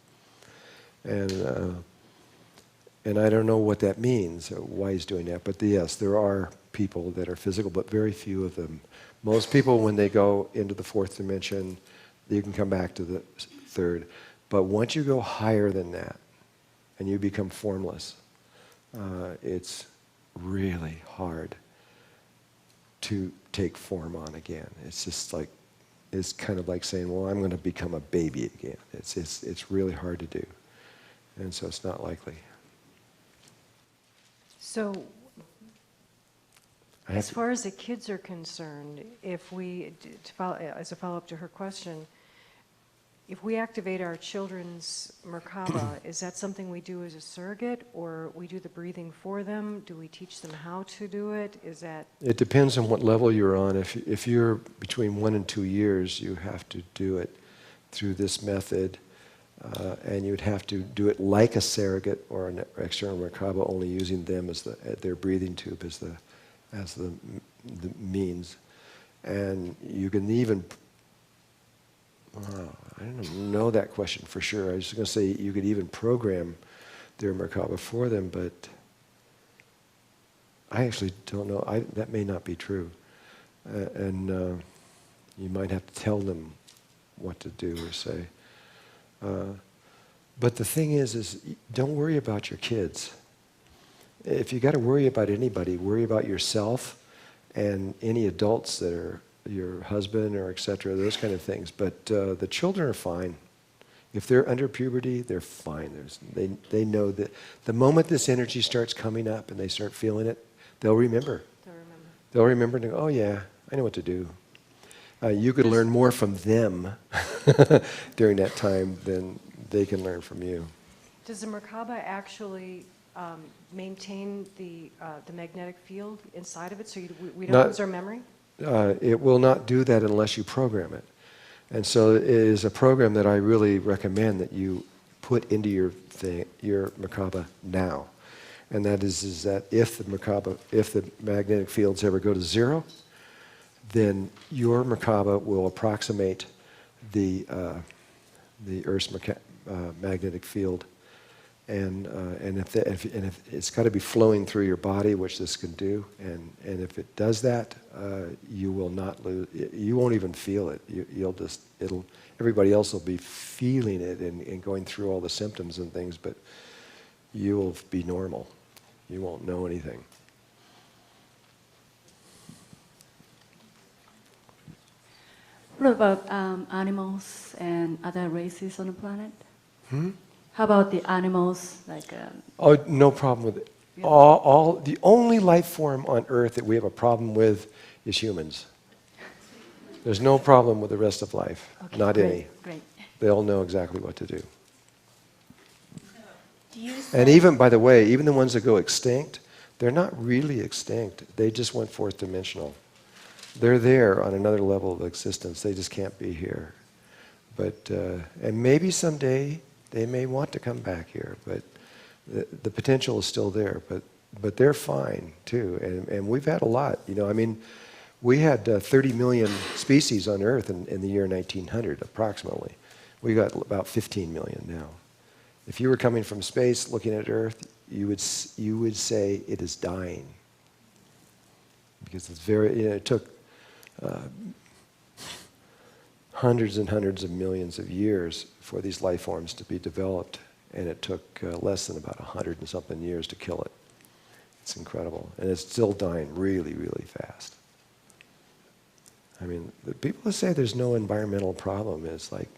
And I don't know what that means, or why he's doing that, but yes, there are people that are physical, but very few of them. Most people, when they go into the 4th dimension, you can come back to the 3rd, but once you go higher than that, and you become formless, it's really hard to take form on again. It's just like, it's kind of like saying, well, I'm going to become a baby again. It's really hard to do. And so it's not likely. So, as far as the kids are concerned, if we, as a follow-up to her question, if we activate our children's Merkaba, is that something we do as a surrogate, or we do the breathing for them? Do we teach them how to do it? Is that? It depends on what level you're on. If you're between 1 and 2 years, you have to do it through this method, and you'd have to do it like a surrogate or an external Merkaba, only using them as their breathing tube as the means. And you can even, I don't know that question for sure. I was going to say you could even program their Merkaba for them, but I actually don't know. That may not be true. And you might have to tell them what to do or say. But the thing is don't worry about your kids. If you got to worry about anybody, worry about yourself and any adults that are your husband or etc., those kind of things. But the children are fine. If they're under puberty, they're fine. They know that the moment this energy starts coming up and they start feeling it, they'll remember. They'll remember and go, oh yeah, I know what to do. You could learn more from them during that time than they can learn from you. Does the Merkaba actually maintain the magnetic field inside of it so we don't lose our memory? It will not do that unless you program it. And so it is a program that I really recommend that you put into your Merkaba now. And that is that if the magnetic fields ever go to zero, then your Merkaba will approximate the Earth's magnetic field. And if it's got to be flowing through your body, which this can do, and if it does that, you will not lose. You won't even feel it. Everybody else will be feeling it and going through all the symptoms and things, but you will be normal. You won't know anything. What about animals and other races on the planet? Hmm? How about the animals, like? Oh, no problem with it. Yeah. The only life form on Earth that we have a problem with is humans. There's no problem with the rest of life, Okay, not great, any. Great. They all know exactly what to do. And even, by the way, even the ones that go extinct, they're not really extinct. They just went fourth dimensional. They're there on another level of existence. They just can't be here. But and maybe someday they may want to come back here, but the potential is still there. But they're fine too, and we've had a lot. I mean, we had 30 million species on Earth in the year 1900, approximately. We got about 15 million now. If you were coming from space looking at Earth, you would say it is dying, because it took hundreds and hundreds of millions of years for these life forms to be developed, and it took less than about 100 and something years to kill it. It's incredible, and it's still dying really, really fast. I mean, the people who say there's no environmental problem is like,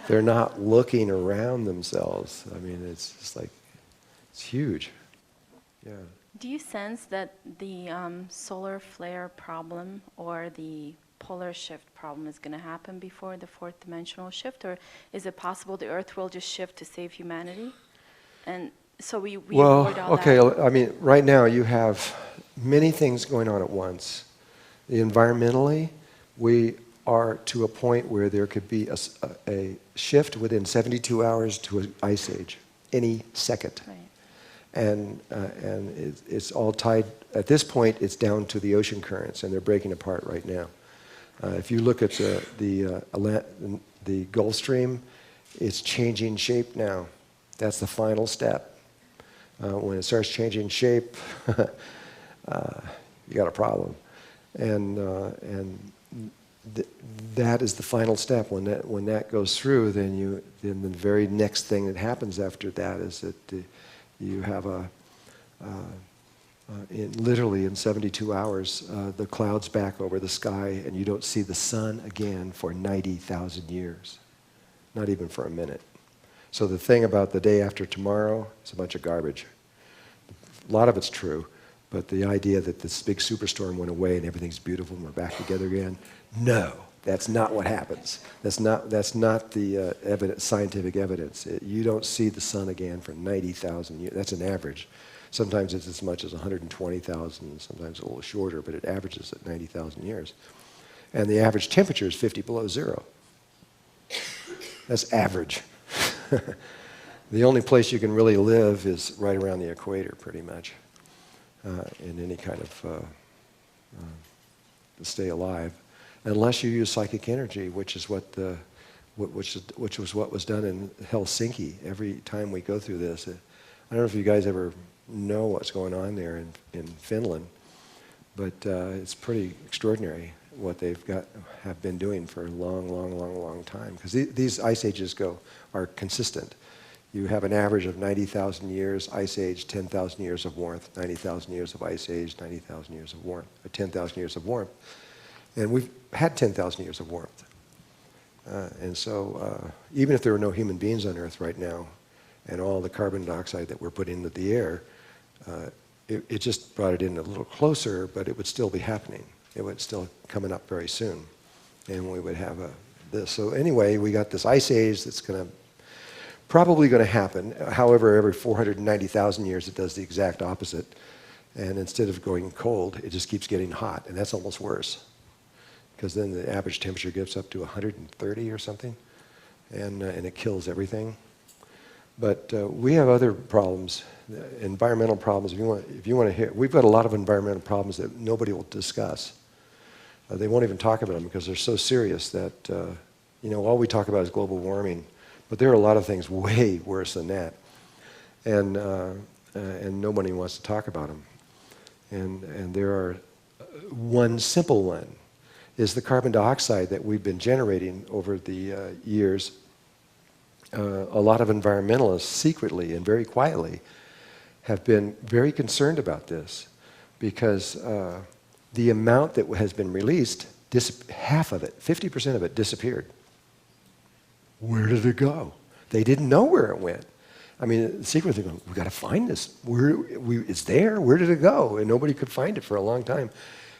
they're not looking around themselves. I mean, it's just like, it's huge. Yeah. Do you sense that the solar flare problem or the polar shift problem is going to happen before the fourth dimensional shift, or is it possible the Earth will just shift to save humanity? And so we avoid all okay, that. I mean, right now you have many things going on at once. Environmentally, we are to a point where there could be a shift within 72 hours to an ice age, any second. Right. And it's all tied, at this point, it's down to the ocean currents, and they're breaking apart right now. If you look at the Gulf Stream, it's changing shape now. That's the final step. When it starts changing shape, you got a problem. And that is the final step. When that goes through, then the very next thing that happens after that is that you have literally in 72 hours, the clouds back over the sky, and you don't see the sun again for 90,000 years, not even for a minute. So the thing about the day after tomorrow is a bunch of garbage. A lot of it's true, but the idea that this big superstorm went away and everything's beautiful and we're back together again, no, that's not what happens. That's not the scientific evidence. You don't see the sun again for 90,000 years. That's an average. Sometimes it's as much as 120,000, sometimes a little shorter, but it averages at 90,000 years. And the average temperature is 50 below zero. That's average. The only place you can really live is right around the equator, pretty much, in any kind of to stay alive, unless you use psychic energy, which was what was done in Helsinki. Every time we go through this, I don't know if you guys ever know what's going on there in Finland, but it's pretty extraordinary. what have been doing for a long time. Because these ice ages are consistent. You have an average of 90,000 years ice age, 10,000 years of warmth, 90,000 years of ice age, 90,000 years of warmth, 10,000 years of warmth. And we've had 10,000 years of warmth. And so even if there were no human beings on Earth right now, and all the carbon dioxide that we're putting into the air, it just brought it in a little closer, but it would still be happening. It would still coming up very soon. And we would have this. So anyway, we got this ice age that's probably going to happen. However, every 490,000 years it does the exact opposite. And instead of going cold, it just keeps getting hot. And that's almost worse. Because then the average temperature gets up to 130 or something. And it kills everything. But we have other problems, environmental problems. If you want to hear, we've got a lot of environmental problems that nobody will discuss. They won't even talk about them because they're so serious that all we talk about is global warming. But there are a lot of things way worse than that, and nobody wants to talk about them. And there are one simple one is the carbon dioxide that we've been generating over the years. A lot of environmentalists secretly and very quietly have been very concerned about this because the amount that has been released, half of it, 50% of it disappeared. Where did it go? They didn't know where it went. I mean, secretly going, we've got to find this. It's there. Where did it go? And nobody could find it for a long time.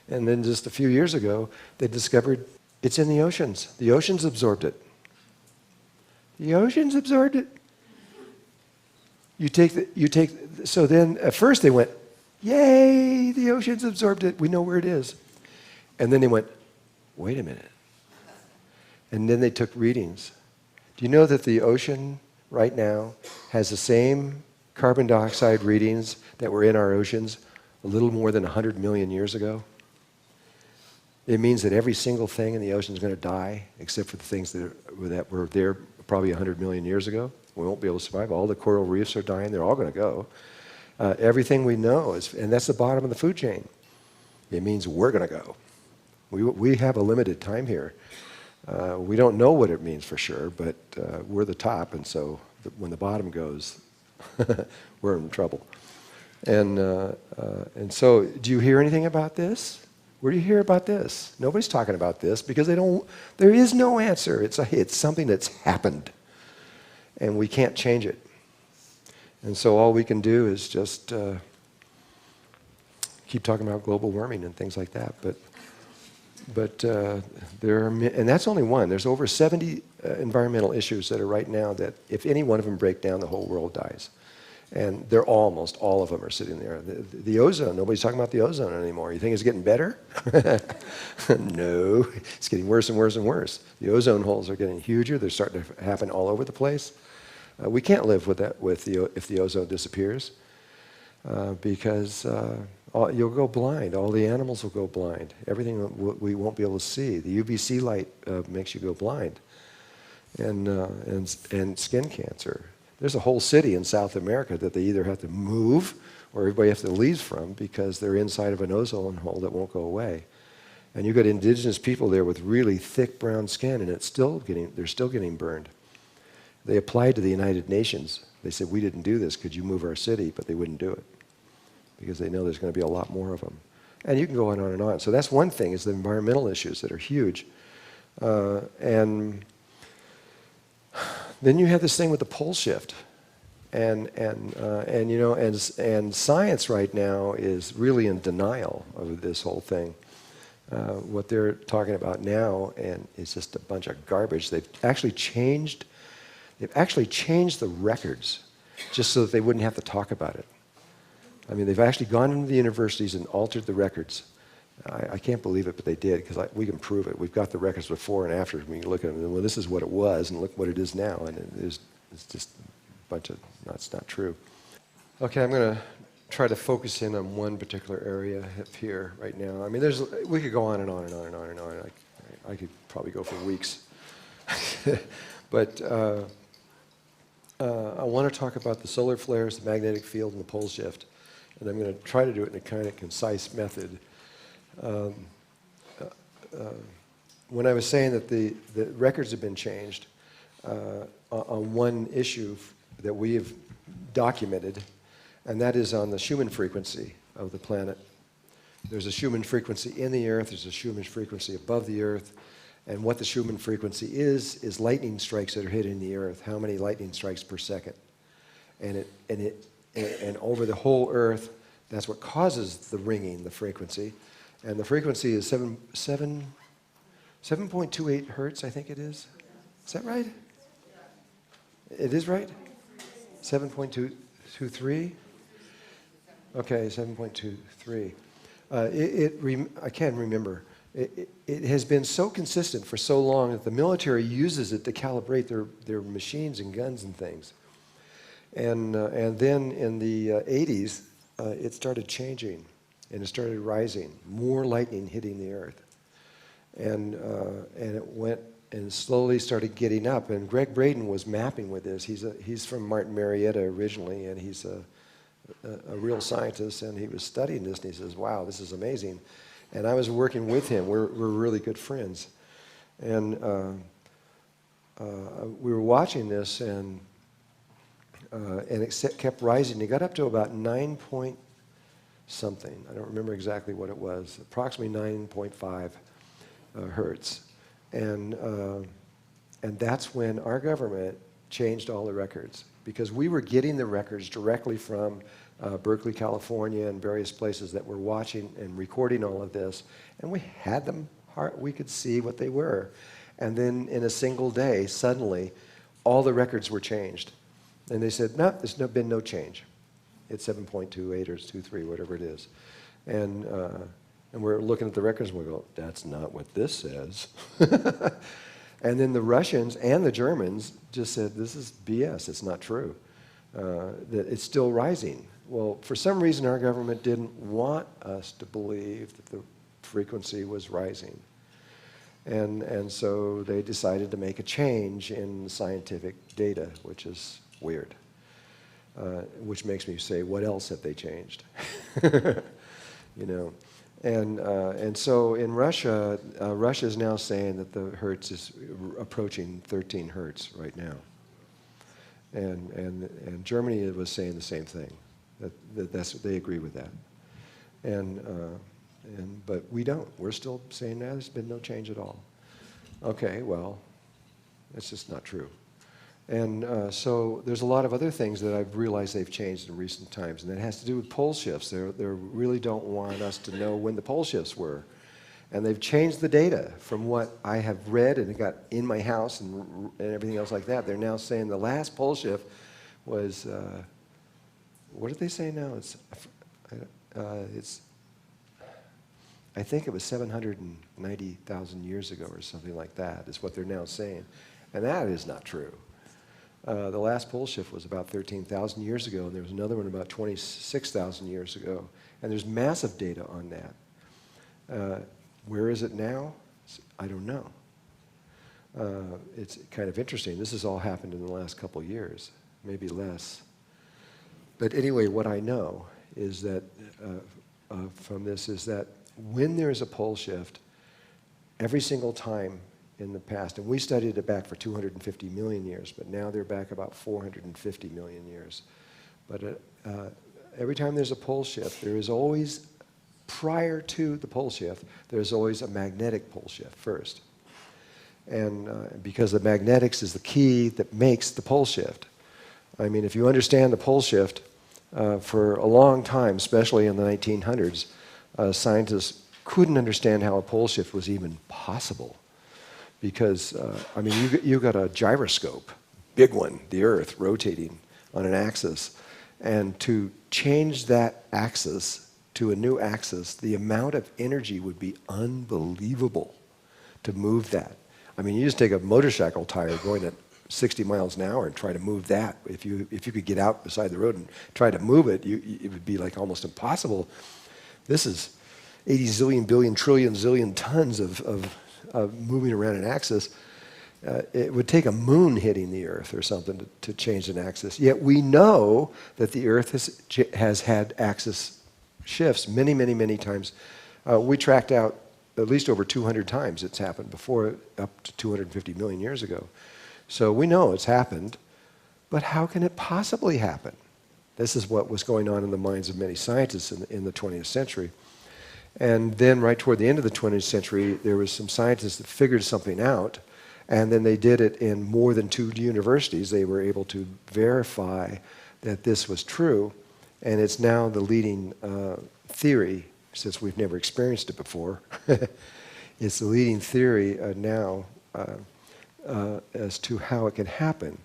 And then just a few years ago, they discovered it's in the oceans. The oceans absorbed it. The oceans absorbed it. So then at first they went, yay, the oceans absorbed it. We know where it is. And then they went, wait a minute. And then they took readings. Do you know that the ocean right now has the same carbon dioxide readings that were in our oceans a little more than 100 million years ago? It means that every single thing in the ocean is going to die, except for the things that were there probably 100 million years ago. We won't be able to survive. All the coral reefs are dying. They're all going to go. Everything we know and that's the bottom of the food chain. It means we're going to go. We have a limited time here. We don't know what it means for sure, but we're the top, and so when the bottom goes, we're in trouble. And so, do you hear anything about this? Where do you hear about this? Nobody's talking about this because there is no answer. It's something that's happened, and we can't change it. And so all we can do is just keep talking about global warming and things like that. But there are, and that's only one. There's over 70 environmental issues that are right now that if any one of them break down, the whole world dies. And they're almost all of them are sitting there. The ozone, nobody's talking about the ozone anymore. You think it's getting better? No, it's getting worse and worse and worse. The ozone holes are getting huger. They're starting to happen all over the place. We can't live with that if the ozone disappears because you'll go blind. All the animals will go blind. Everything we won't be able to see. The UVC light makes you go blind, and skin cancer. There's a whole city in South America that they either have to move or everybody has to leave from because they're inside of an ozone hole that won't go away. And you've got indigenous people there with really thick brown skin, and they're still getting burned. They applied to the United Nations. They said, we didn't do this. Could you move our city? But they wouldn't do it because they know there's going to be a lot more of them. And you can go on and on. So that's one thing, is the environmental issues that are huge. And then you have this thing with the pole shift. And science right now is really in denial of this whole thing. What they're talking about now and it's just a bunch of garbage. They've actually changed the records just so that they wouldn't have to talk about it. I mean, they've actually gone into the universities and altered the records. I can't believe it, but they did, because we can prove it. We've got the records before and after. We can look at them and, well, this is what it was, and look what it is now. And it's just a bunch of, no, it's not true. Okay, I'm going to try to focus in on one particular area up here right now. I mean, we could go on and on and on and on and on. I could probably go for weeks. But I want to talk about the solar flares, the magnetic field, and the pole shift. And I'm going to try to do it in a kind of concise method. when I was saying that the records have been changed on one issue that we have documented, and that is on the Schumann frequency of the planet. There's a Schumann frequency in the Earth, there's a Schumann frequency above the Earth, and what the Schumann frequency is lightning strikes that are hitting the Earth. How many lightning strikes per second? And over the whole Earth, that's what causes the ringing, the frequency. And the frequency is 7.28 hertz, I think it is. Is that right? It is right? 7.23? Okay, 7.23. I can't remember. It has been so consistent for so long that the military uses it to calibrate their machines and guns and things. And then in the 80s, it started changing, and it started rising. More lightning hitting the Earth. And it went and slowly started getting up. And Greg Braden was mapping with this. He's from Martin Marietta originally, and he's a real scientist, and he was studying this, and he says, wow, this is amazing. And I was working with him. We're really good friends. And we were watching this, and it kept rising. It got up to about 9 point something. I don't remember exactly what it was. Approximately 9.5 hertz. And that's when our government changed all the records, because we were getting the records directly from Berkeley, California, and various places that were watching and recording all of this, and we had them, we could see what they were. And then in a single day, suddenly, all the records were changed. And they said, no, there's been no change. It's 7.28 or 23, whatever it is. And we're looking at the records and we go, that's not what this says. And then the Russians and the Germans just said, this is BS, it's not true. That it's still rising. Well, for some reason our government didn't want us to believe that the frequency was rising. And so they decided to make a change in scientific data, which is weird. Which makes me say, what else have they changed? You know. And so in Russia, Russia is now saying that the hertz is approaching 13 hertz right now. And Germany was saying the same thing. They agree with that. But we don't. We're still saying that there's been no change at all. Okay, well, that's just not true. And so there's a lot of other things that I've realized they've changed in recent times, and that has to do with pole shifts. They really don't want us to know when the pole shifts were. And they've changed the data from what I have read and got in my house and everything else like that. They're now saying the last pole shift was, what did they say now? I think it was 790,000 years ago or something like that is what they're now saying. And that is not true. The last pole shift was about 13,000 years ago, and there was another one about 26,000 years ago. And there's massive data on that. Where is it now? I don't know. It's kind of interesting. This has all happened in the last couple years, maybe less. But anyway, what I know is that from this is that when there's a pole shift, every single time in the past, and we studied it back for 250 million years, but now they're back about 450 million years. But every time there's a pole shift, there is always, prior to the pole shift, there's always a magnetic pole shift first. And because the magnetics is the key that makes the pole shift. I mean, if you understand the pole shift, for a long time, especially in the 1900s, scientists couldn't understand how a pole shift was even possible. Because, I mean, you got a gyroscope, big one, the Earth, rotating on an axis. And to change that axis to a new axis, the amount of energy would be unbelievable to move that. I mean, you just take a motorcycle tire going at 60 miles an hour and try to move that. If you could get out beside the road and try to move it, it would be like almost impossible. This is 80 zillion, billion, trillion, zillion tons of moving around an axis. It would take a moon hitting the Earth or something to change an axis. Yet we know that the Earth has had axis shifts many, many, many times. We tracked out at least over 200 times it's happened before, up to 250 million years ago. So we know it's happened, but how can it possibly happen? This is what was going on in the minds of many scientists in the 20th century. And then right toward the end of the 20th century, there was some scientists that figured something out, and then they did it in more than 2 universities. They were able to verify that this was true, and it's now the leading theory, since we've never experienced it before. It's the leading theory now as to how it can happen.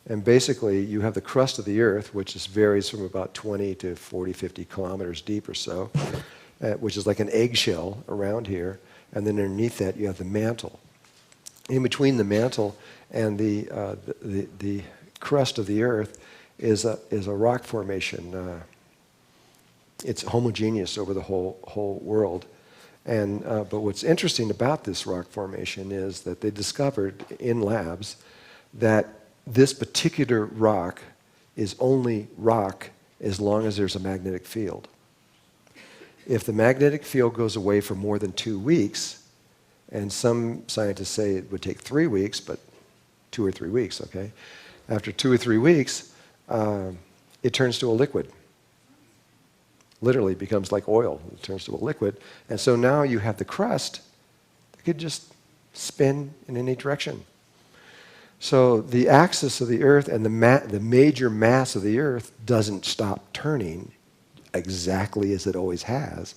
And basically, you have the crust of the Earth, which varies from about 20 to 40, 50 kilometers deep or so, which is like an eggshell around here. And then underneath that, you have the mantle. In between the mantle and the crust of the Earth is a rock formation. It's homogeneous over the whole world. And but what's interesting about this rock formation is that they discovered in labs that this particular rock is only rock as long as there's a magnetic field. If the magnetic field goes away for more than 2 weeks, and some scientists say it would take 3 weeks, but 2 or 3 weeks, okay? After 2 or 3 weeks, it turns to a liquid. Literally becomes like oil. It turns to a liquid. And so now you have the crust that could just spin in any direction. So the axis of the Earth and the major mass of the Earth doesn't stop turning exactly as it always has,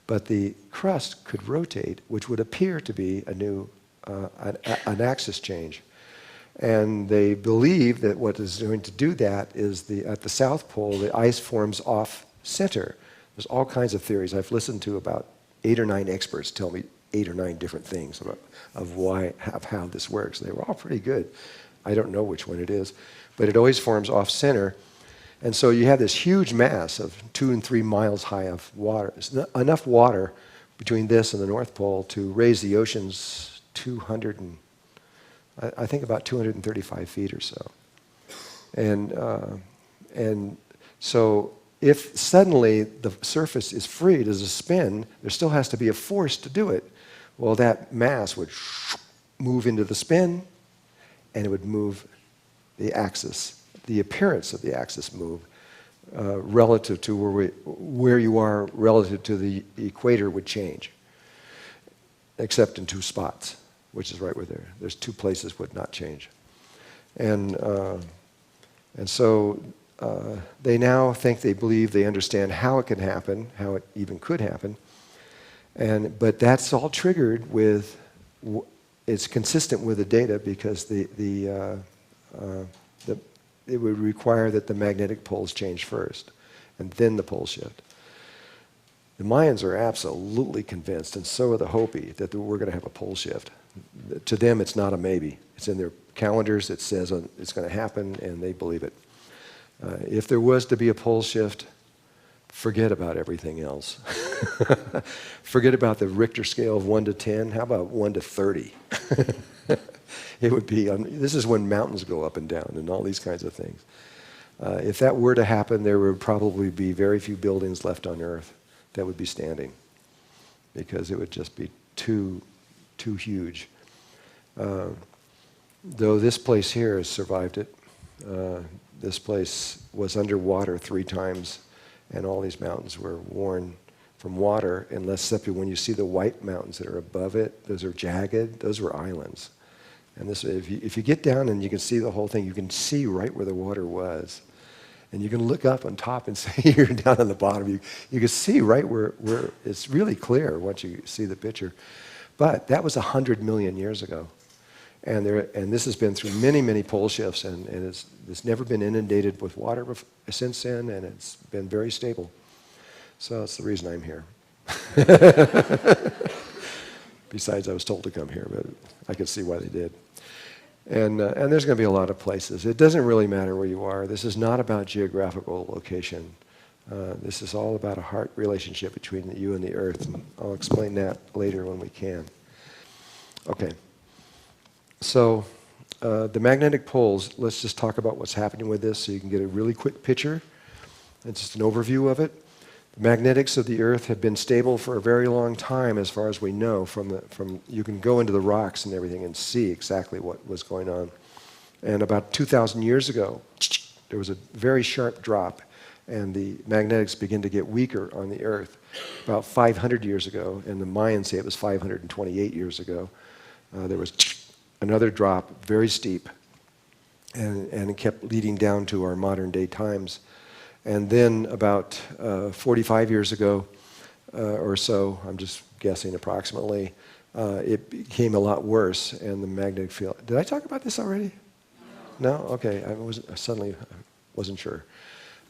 but the crust could rotate, which would appear to be a new an axis change. And they believe that what is going to do that is at the South Pole, the ice forms off center. There's all kinds of theories. I've listened to about 8 or 9 experts tell me 8 or 9 different things of how this works. They were all pretty good. I don't know which one it is, but it always forms off center. And so you have this huge mass of 2 and 3 miles high of water. It's enough water between this and the North Pole to raise the oceans I think about 235 feet or so. And so if suddenly the surface is free as a spin, there still has to be a force to do it. Well, that mass would move into the spin, and it would move the axis, the appearance of the axis move relative to where you are relative to the equator would change, except in 2 spots, which is right where there's 2 places would not change. And so they now they believe they understand how it can happen, how it even could happen. But that's all triggered with, it's consistent with the data because it would require that the magnetic poles change first, and then the pole shift. The Mayans are absolutely convinced, and so are the Hopi, that we're going to have a pole shift. To them, it's not a maybe. It's in their calendars. It says it's going to happen, and they believe it. If there was to be a pole shift, forget about everything else. Forget about the Richter scale of 1 to 10. How about 1 to 30? It would be, this is when mountains go up and down and all these kinds of things. If that were to happen, there would probably be very few buildings left on Earth that would be standing, because it would just be too huge. Though this place here has survived it. This place was underwater 3 times, and all these mountains were worn from water, except when you see the white mountains that are above it, those are jagged, those were islands. And this, if you get down and you can see the whole thing, you can see right where the water was. And you can look up on top and see you're down on the bottom. You can see right where it's really clear once you see the picture. But that was 100 million years ago. And this has been through many, many pole shifts, and it's never been inundated with water since then, and it's been very stable. So that's the reason I'm here. Besides, I was told to come here, but I could see why they did. And there's going to be a lot of places. It doesn't really matter where you are. This is not about geographical location. This is all about a heart relationship between you and the Earth. And I'll explain that later when we can. Okay. So the magnetic poles, let's just talk about what's happening with this so you can get a really quick picture. It's just an overview of it. The magnetics of the Earth have been stable for a very long time, as far as we know. You can go into the rocks and everything and see exactly what was going on. And about 2,000 years ago, there was a very sharp drop, and the magnetics began to get weaker on the Earth. About 500 years ago, and the Mayans say it was 528 years ago, there was another drop, very steep, and it kept leading down to our modern day times. And then about 45 years ago or so, I'm just guessing approximately, it became a lot worse, and the magnetic field. Did I talk about this already? No? Okay, I wasn't sure.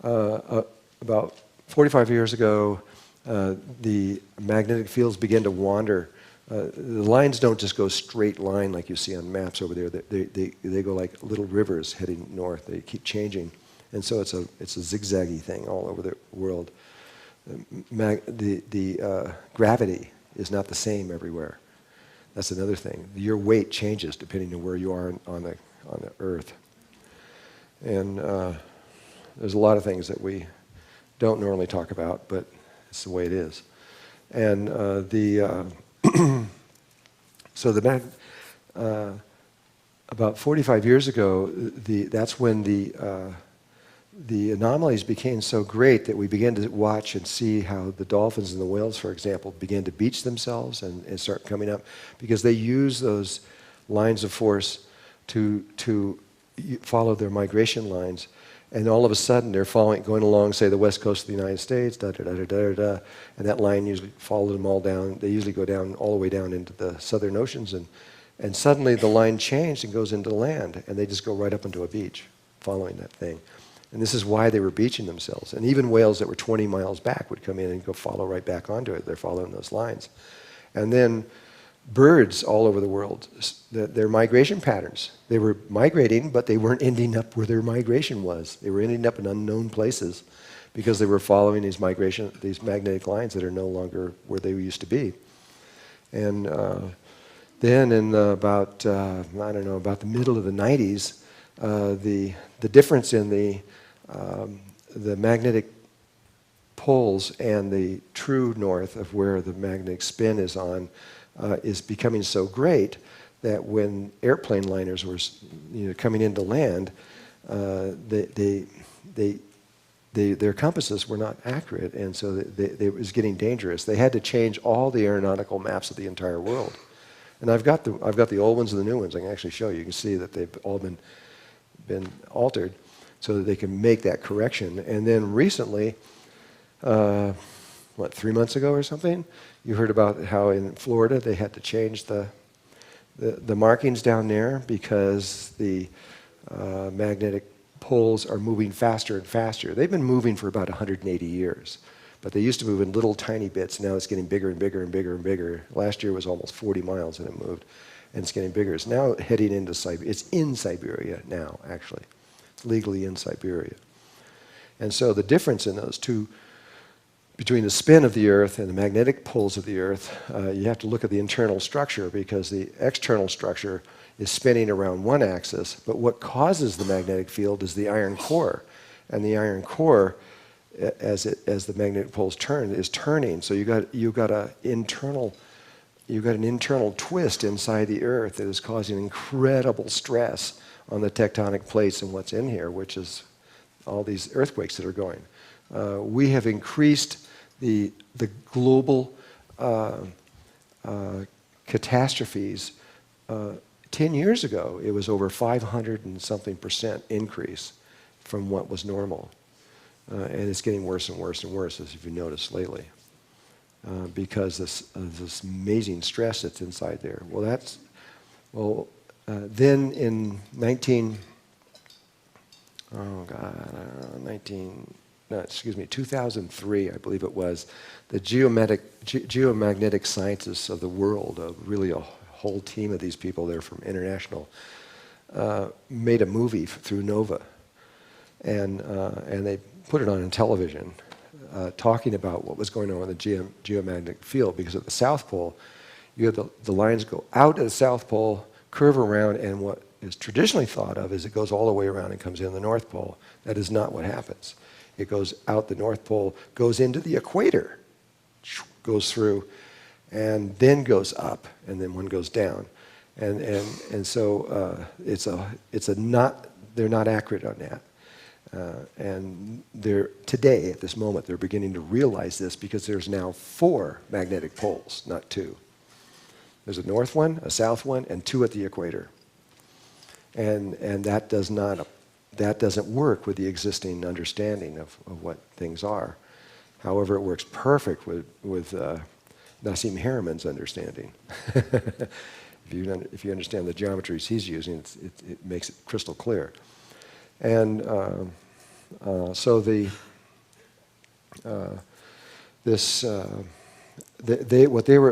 About 45 years ago, the magnetic fields began to wander. The lines don't just go straight line like you see on maps over there. They go like little rivers heading north. They keep changing. And so it's a zigzaggy thing all over the world. The gravity is not the same everywhere. That's another thing. Your weight changes depending on where you are on the Earth. And there's a lot of things that we don't normally talk about, but it's the way it is. And so about 45 years ago, that's when the anomalies became so great that we began to watch and see how the dolphins and the whales, for example, began to beach themselves and start coming up, because they use those lines of force to follow their migration lines. And all of a sudden, they're going along, say, the west coast of the United States, and that line usually followed them all down. They usually go down all the way down into the southern oceans, and suddenly the line changed and goes into land, and they just go right up into a beach, following that thing. And this is why they were beaching themselves. And even whales that were 20 miles back would come in and go follow right back onto it. They're following those lines. And then birds all over the world, their migration patterns. They were migrating, but they weren't ending up where their migration was. They were ending up in unknown places because they were following these magnetic lines that are no longer where they used to be. And then in about the middle of the 90s, the difference in the magnetic poles and the true north of where the magnetic spin is on is becoming so great that when airplane liners were coming into land, their compasses were not accurate, and so it was getting dangerous. They had to change all the aeronautical maps of the entire world. And I've got the old ones and the new ones. I can actually show you. You can see that they've all been altered so that they can make that correction. And then recently, 3 months ago or something, you heard about how in Florida they had to change the markings down there because the magnetic poles are moving faster and faster. They've been moving for about 180 years, but they used to move in little tiny bits. Now it's getting bigger and bigger and bigger and bigger. Last year was almost 40 miles that it moved, and it's getting bigger. It's now heading into Siberia. It's in Siberia now, actually. It's legally in Siberia. And so the difference in those two, between the spin of the Earth and the magnetic poles of the Earth, you have to look at the internal structure, because the external structure is spinning around one axis, but what causes the magnetic field is the iron core. And the iron core, as the magnetic poles turn, is turning. So you got an internal twist inside the Earth that is causing incredible stress on the tectonic plates and what's in here, which is all these earthquakes that are going. We have increased the global catastrophes. 10 years ago, it was over 500 and something % increase from what was normal. And it's getting worse and worse and worse, as you've noticed lately, because of this amazing stress that's inside there. Then in 2003, I believe it was, the geomagnetic scientists of the world, really a whole team of these people there from international, made a movie through NOVA, and they put it on television, talking about what was going on in the geomagnetic field, because at the South Pole, you have the lines go out at the South Pole, curve around, and what is traditionally thought of is it goes all the way around and comes in the North Pole. That is not what happens. It goes out the North Pole, goes into the equator, goes through, and then goes up, and then one goes down. And so they're not accurate on that. And today, at this moment, they're beginning to realize this because there's now 4 magnetic poles, not 2. There's a north one, a south one, and 2 at the equator. And that doesn't work with the existing understanding of what things are. However, it works perfect with Nassim Haramehn's understanding. If you understand the geometries he's using, it makes it crystal clear. And so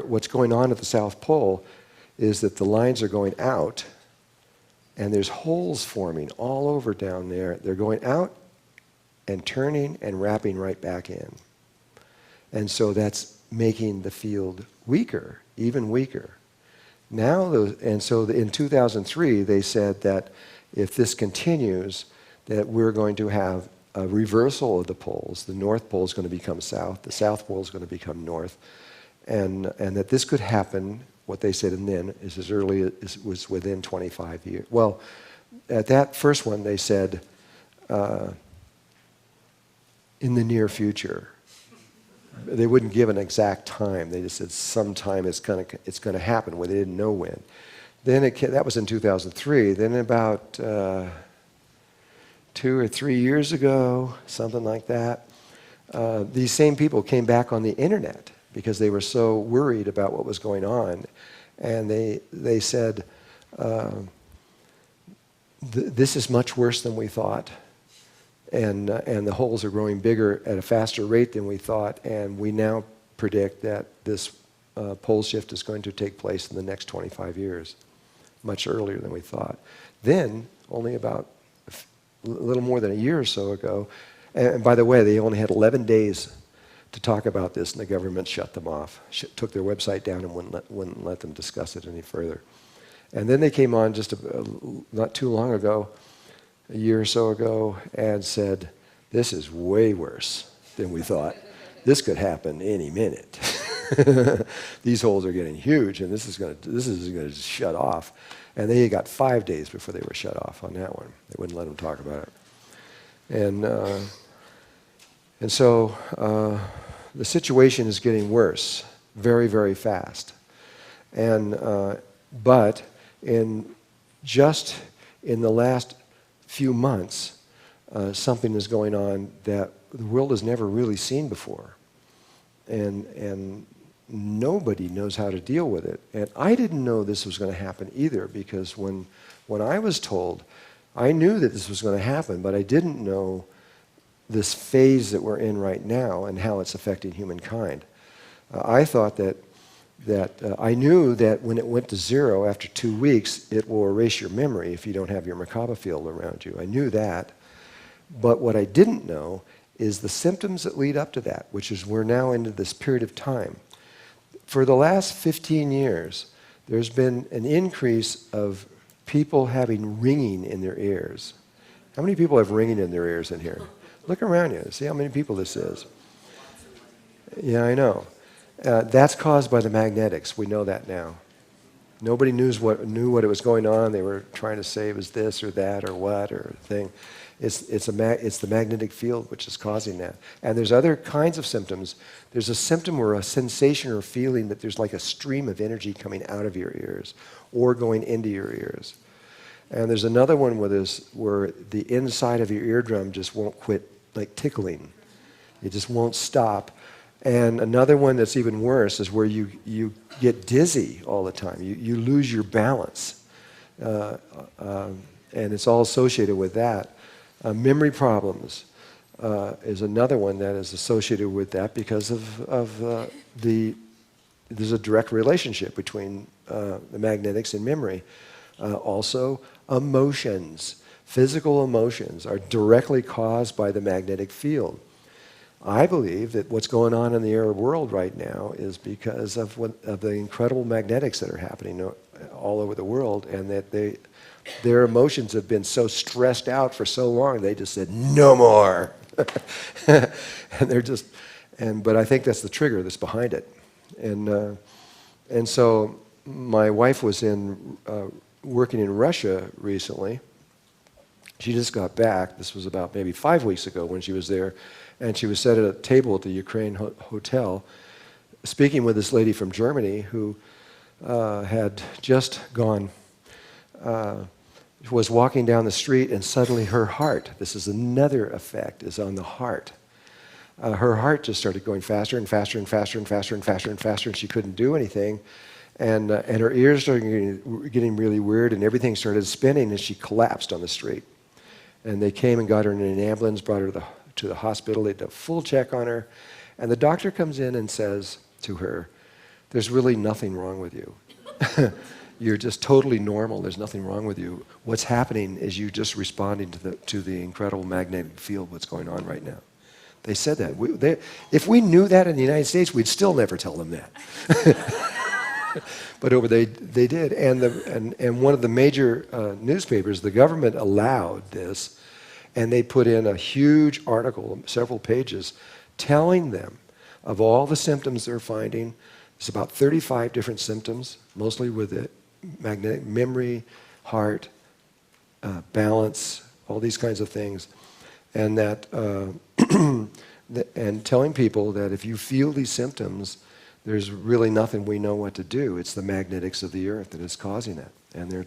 what's going on at the South Pole is that the lines are going out, and there's holes forming all over down there. They're going out and turning and wrapping right back in. And so that's making the field weaker, even weaker. In 2003, they said that if this continues, that we're going to have a reversal of the poles. The North Pole is going to become south, the South Pole is going to become north, and that this could happen, what they said then, is as early as was within 25 years. Well, at that first one, they said, in the near future. They wouldn't give an exact time. They just said sometime it's going to happen, where they didn't know when. Then that was in 2003. Then about 2 or 3 years ago, something like that, these same people came back on the internet because they were so worried about what was going on, and they said, "This is much worse than we thought." And the holes are growing bigger at a faster rate than we thought, and we now predict that this pole shift is going to take place in the next 25 years, much earlier than we thought. Then, only about a little more than a year or so ago, and by the way, they only had 11 days to talk about this, and the government shut them off, took their website down and wouldn't let them discuss it any further. And then they came on just not too long ago, a year or so ago, and said, "This is way worse than we thought. This could happen any minute. These holes are getting huge, and this is going to shut off." And they got 5 days before they were shut off on that one. They wouldn't let them talk about it. And so the situation is getting worse very, very fast. But in the last few months, something is going on that the world has never really seen before. And nobody knows how to deal with it. And I didn't know this was going to happen either, because when I was told, I knew that this was going to happen, but I didn't know this phase that we're in right now and how it's affecting humankind. I thought that I knew that when it went to 0 after 2 weeks, it will erase your memory if you don't have your Merkaba field around you. I knew that. But what I didn't know is the symptoms that lead up to that, which is we're now into this period of time. For the last 15 years, there's been an increase of people having ringing in their ears. How many people have ringing in their ears in here? Look around you. See how many people this is. Yeah, I know. That's caused by the magnetics. We know that now. Nobody knew what it was going on. They were trying to say it was this or that or what or thing. It's the magnetic field which is causing that. And there's other kinds of symptoms. There's a symptom or a sensation or feeling that there's like a stream of energy coming out of your ears or going into your ears. And there's another one where the inside of your eardrum just won't quit like tickling. It just won't stop. And another one that's even worse is where you get dizzy all the time. You lose your balance. And it's all associated with that. Memory problems is another one that is associated with that because there's a direct relationship between the magnetics and memory. Also, emotions, physical emotions are directly caused by the magnetic field. I believe that what's going on in the Arab world right now is because of the incredible magnetics that are happening all over the world, and that their emotions have been so stressed out for so long, they just said, no more. And they're just, but I think that's the trigger that's behind it. And so my wife was working in Russia recently. She just got back. This was about maybe 5 weeks ago when she was there. And she was sat at a table at the Ukraine hotel speaking with this lady from Germany who had just gone, was walking down the street, and suddenly her heart, this is another effect, is on the heart. Her heart just started going faster and faster and faster and faster and faster and faster, and she couldn't do anything. And her ears started getting really weird, and everything started spinning, and she collapsed on the street. And they came and got her in an ambulance, brought her to the hospital. They did a full check on her. And the doctor comes in and says to her, "There's really nothing wrong with you. You're just totally normal. There's nothing wrong with you. What's happening is you just responding to the incredible magnetic field what's going on right now." They said that. If we knew that in the United States, we'd still never tell them that. But they did. And one of the major newspapers, the government allowed this, and they put in a huge article, several pages, telling them of all the symptoms they're finding. It's about 35 different symptoms, mostly with the magnetic memory, heart, balance, all these kinds of things. And that, and telling people that if you feel these symptoms, there's really nothing we know what to do. It's the magnetics of the earth that is causing that. And they're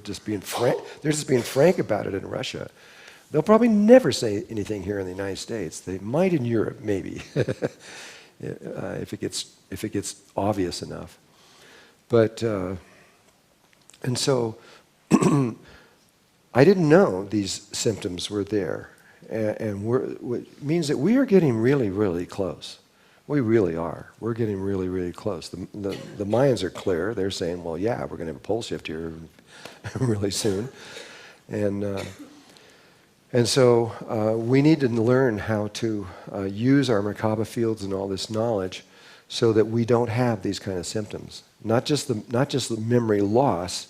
just being frank about it in Russia. They'll probably never say anything here in the United States. They might in Europe, maybe, if it gets obvious enough. But and so I didn't know these symptoms were there, and it means that we are getting really, really close. We really are. We're getting really, really close. The minds are clear. They're saying, well, yeah, we're going to have a pole shift here really soon. And so we need to learn how to use our Merkaba fields and all this knowledge so that we don't have these kind of symptoms. Not just the memory loss,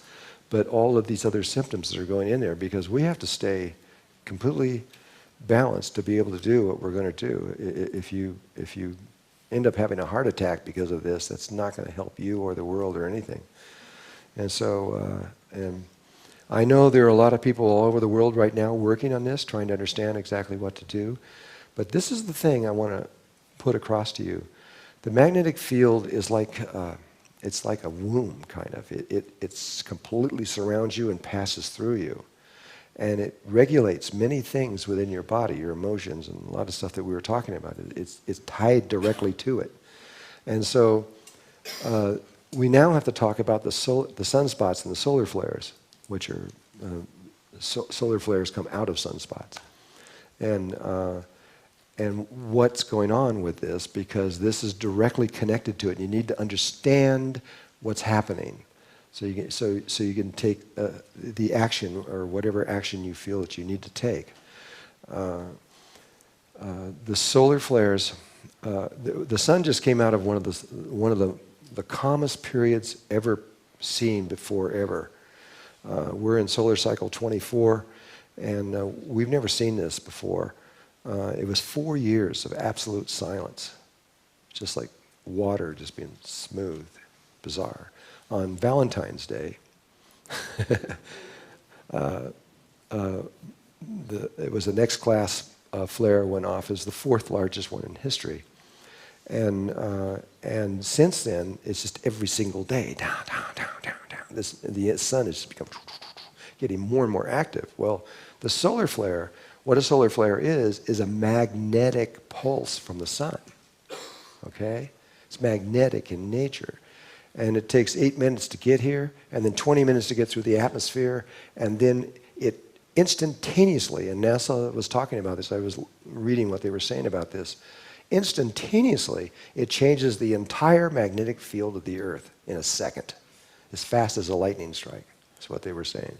but all of these other symptoms that are going in there, because we have to stay completely balanced to be able to do what we're going to do. If you end up having a heart attack because of this, that's not going to help you or the world or anything. And so, and I know there are a lot of people all over the world right now working on this, trying to understand exactly what to do. But this is the thing I want to put across to you. The magnetic field is like, it's like a womb, kind of. It's completely surrounds you and passes through you. And it regulates many things within your body, your emotions, and a lot of stuff that we were talking about. It's tied directly to it. And so we now have to talk about the sunspots and the solar flares, which are solar flares come out of sunspots. And what's going on with this, because this is directly connected to it. You need to understand what's happening. So you can take the action, or whatever action you feel that you need to take. The solar flares, the sun just came out of one of the calmest periods ever seen before ever. We're in solar cycle 24, and we've never seen this before. It was 4 years of absolute silence, just like water just being smooth, bizarre. On Valentine's Day, it was the next class flare went off as the 4th largest one in history. And since then, it's just every single day, down, down, down, down, down. The sun has just become getting more and more active. Well, the solar flare, what a solar flare is a magnetic pulse from the sun, okay? It's magnetic in nature. And it takes 8 minutes to get here, and then 20 minutes to get through the atmosphere, and then it instantaneously, and NASA was talking about this, I was reading what they were saying about this, instantaneously, it changes the entire magnetic field of the Earth in a second, as fast as a lightning strike, is what they were saying.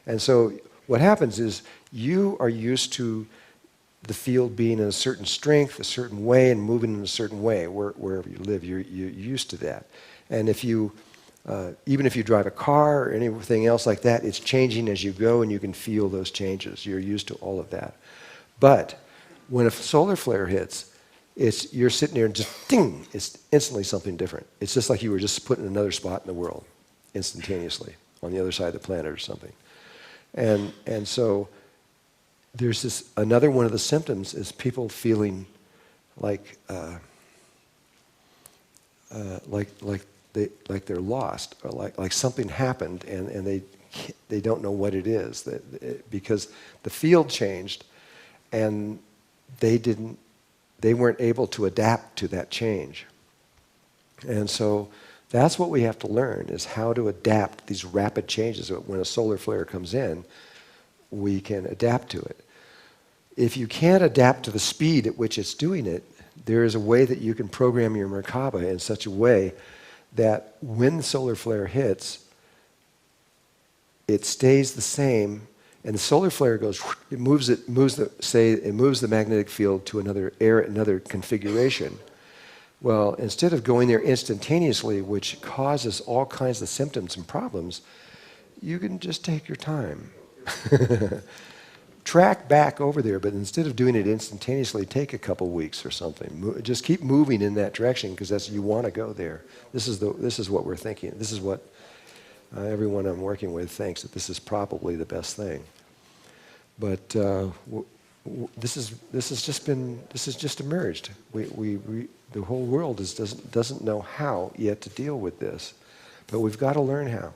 And so what happens is you are used to the field being in a certain strength, a certain way, and moving in a certain way wherever you live. You're used to that. And if you, even if you drive a car or anything else like that, it's changing as you go, and you can feel those changes. You're used to all of that. But when a solar flare hits, you're sitting there and just ding, it's instantly something different. It's just like you were just put in another spot in the world instantaneously on the other side of the planet or something. And so there's this, another one of the symptoms is people feeling like they're lost, or like something happened and they don't know what it is, because the field changed and they weren't able to adapt to that change. And so that's what we have to learn, is how to adapt these rapid changes. When a solar flare comes in, we can adapt to it. If you can't adapt to the speed at which it's doing it, there is a way that you can program your Merkaba in such a way that when the solar flare hits, it stays the same, and the solar flare goes, it moves the magnetic field to another configuration. Well, instead of going there instantaneously, which causes all kinds of symptoms and problems, you can just take your time. Track back over there, but instead of doing it instantaneously, take a couple weeks or something. Just keep moving in that direction, because you want to go there. This is what we're thinking. This is what everyone I'm working with thinks, that this is probably the best thing. But this has just emerged. The whole world doesn't know how yet to deal with this, but we've got to learn how.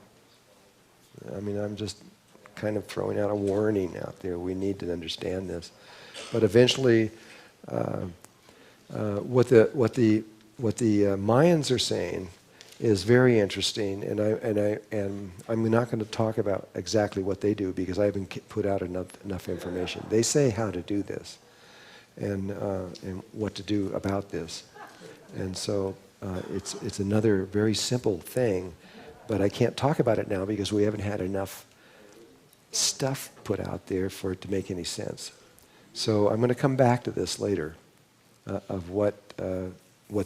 I mean, I'm just kind of throwing out a warning out there. We need to understand this, but eventually, what the Mayans are saying is very interesting, and I'm not going to talk about exactly what they do, because I haven't put out enough information. They say how to do this, and what to do about this, and so it's another very simple thing, but I can't talk about it now because we haven't had enough stuff put out there for it to make any sense. So I'm going to come back to this later, of what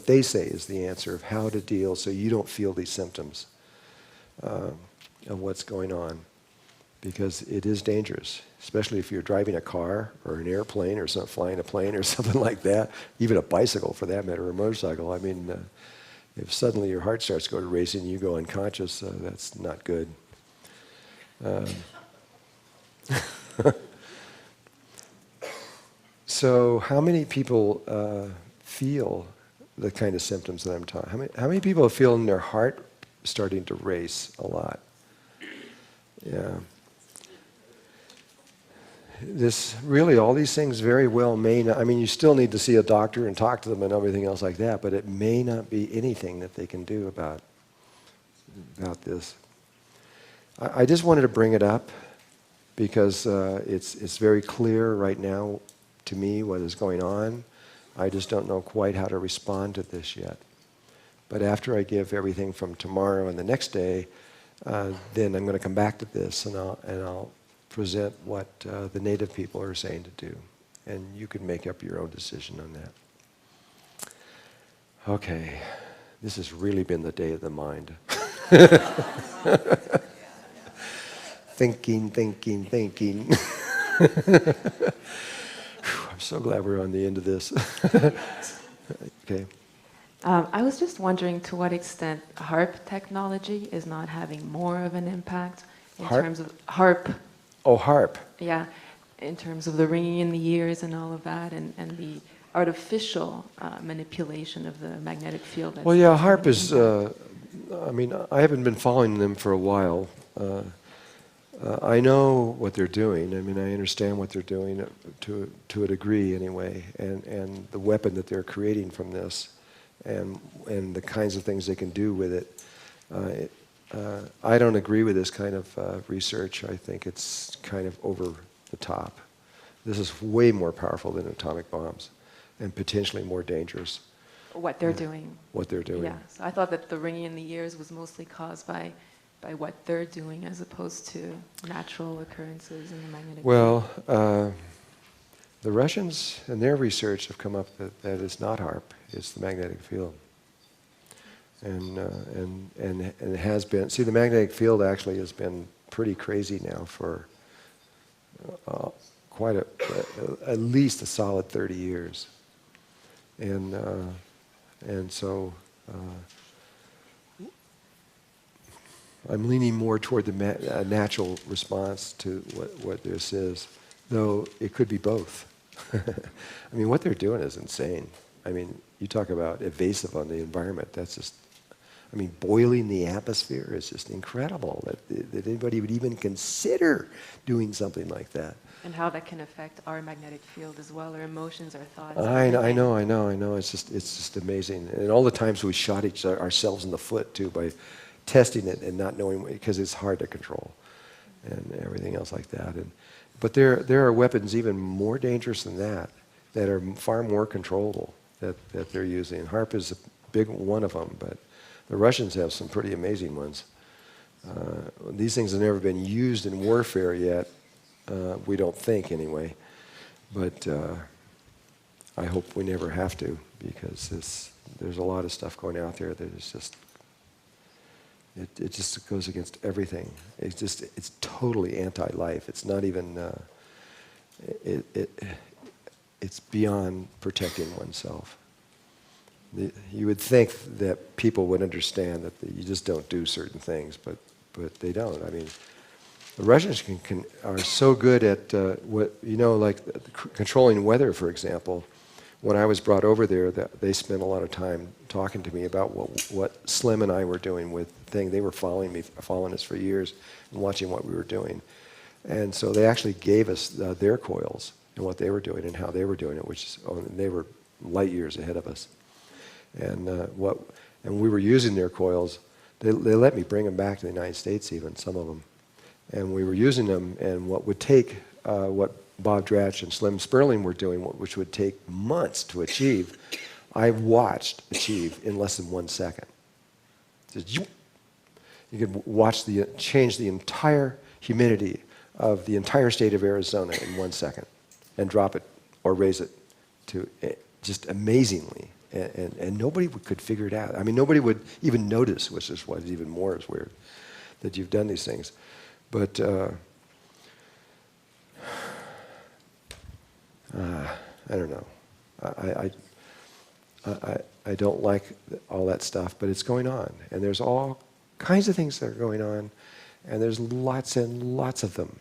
they say is the answer of how to deal so you don't feel these symptoms of what's going on, because it is dangerous, especially if you're driving a car or an airplane or flying a plane or something like that, even a bicycle for that matter, or a motorcycle. I mean, if suddenly your heart starts going racing and you go unconscious, that's not good. So how many people feel the kind of symptoms that I'm talking? How many people are feeling their heart starting to race a lot? Yeah. All these things very well may not, I mean, you still need to see a doctor and talk to them and everything else like that, but it may not be anything that they can do about this. I just wanted to bring it up because it's very clear right now to me what is going on. I just don't know quite how to respond to this yet. But after I give everything from tomorrow and the next day, then I'm going to come back to this and I'll present what the native people are saying to do. And you can make up your own decision on that. Okay, this has really been the day of the mind. Thinking. I'm so glad we're on the end of this. Okay. I was just wondering to what extent HARP technology is not having more of an impact in terms of HARP. Oh, HARP. Yeah, in terms of the ringing in the ears and all of that, and the artificial manipulation of the magnetic field. Well, yeah, HARP is, I mean, I haven't been following them for a while. I know what they're doing. I mean, I understand what they're doing to a degree anyway, and the weapon that they're creating from this, and the kinds of things they can do with it. I don't agree with this kind of research. I think it's kind of over the top. This is way more powerful than atomic bombs, and potentially more dangerous. What they're doing. What they're doing. Yeah, so I thought that the ringing in the ears was mostly caused by what they're doing as opposed to natural occurrences in the magnetic field. Well, the Russians in their research have come up that it's not HARP, it's the magnetic field. And it has been, see, the magnetic field actually has been pretty crazy now for quite at least a solid 30 years. And so I'm leaning more toward the natural response to what this is, though it could be both. I mean, what they're doing is insane. I mean, you talk about evasive on the environment. That's just, I mean, boiling the atmosphere is just incredible that anybody would even consider doing something like that. And how that can affect our magnetic field as well, our emotions, our thoughts. I everything. know. It's just amazing. And all the times we shot ourselves in the foot too by testing it and not knowing, because it's hard to control and everything else like that. But there are weapons even more dangerous than that are far more controllable that they're using. HARP is a big one of them, but the Russians have some pretty amazing ones. These things have never been used in warfare yet. We don't think anyway, but I hope we never have to, because there's a lot of stuff going out there that is just, it just goes against everything. It's totally anti-life. It's not even, it's beyond protecting oneself. You would think that people would understand that you just don't do certain things, but they don't. I mean, the Russians are so good at like controlling weather, for example. When I was brought over there, they spent a lot of time talking to me about what Slim and I were doing with the thing. They were following us for years and watching what we were doing. And so they actually gave us their coils and what they were doing and how they were doing it, they were light years ahead of us. And we were using their coils. They let me bring them back to the United States, even some of them. And we were using them, and what would take what Bob Dratch and Slim Sperling were doing, which would take months to achieve, I watched achieve in less than 1 second. You could watch change the entire humidity of the entire state of Arizona in 1 second, and drop it or raise it to just amazingly. And nobody could figure it out. I mean, nobody would even notice, which is what even more is weird, that you've done these things. But I don't know. I don't like all that stuff, but it's going on, and there's all kinds of things that are going on, and there's lots and lots of them.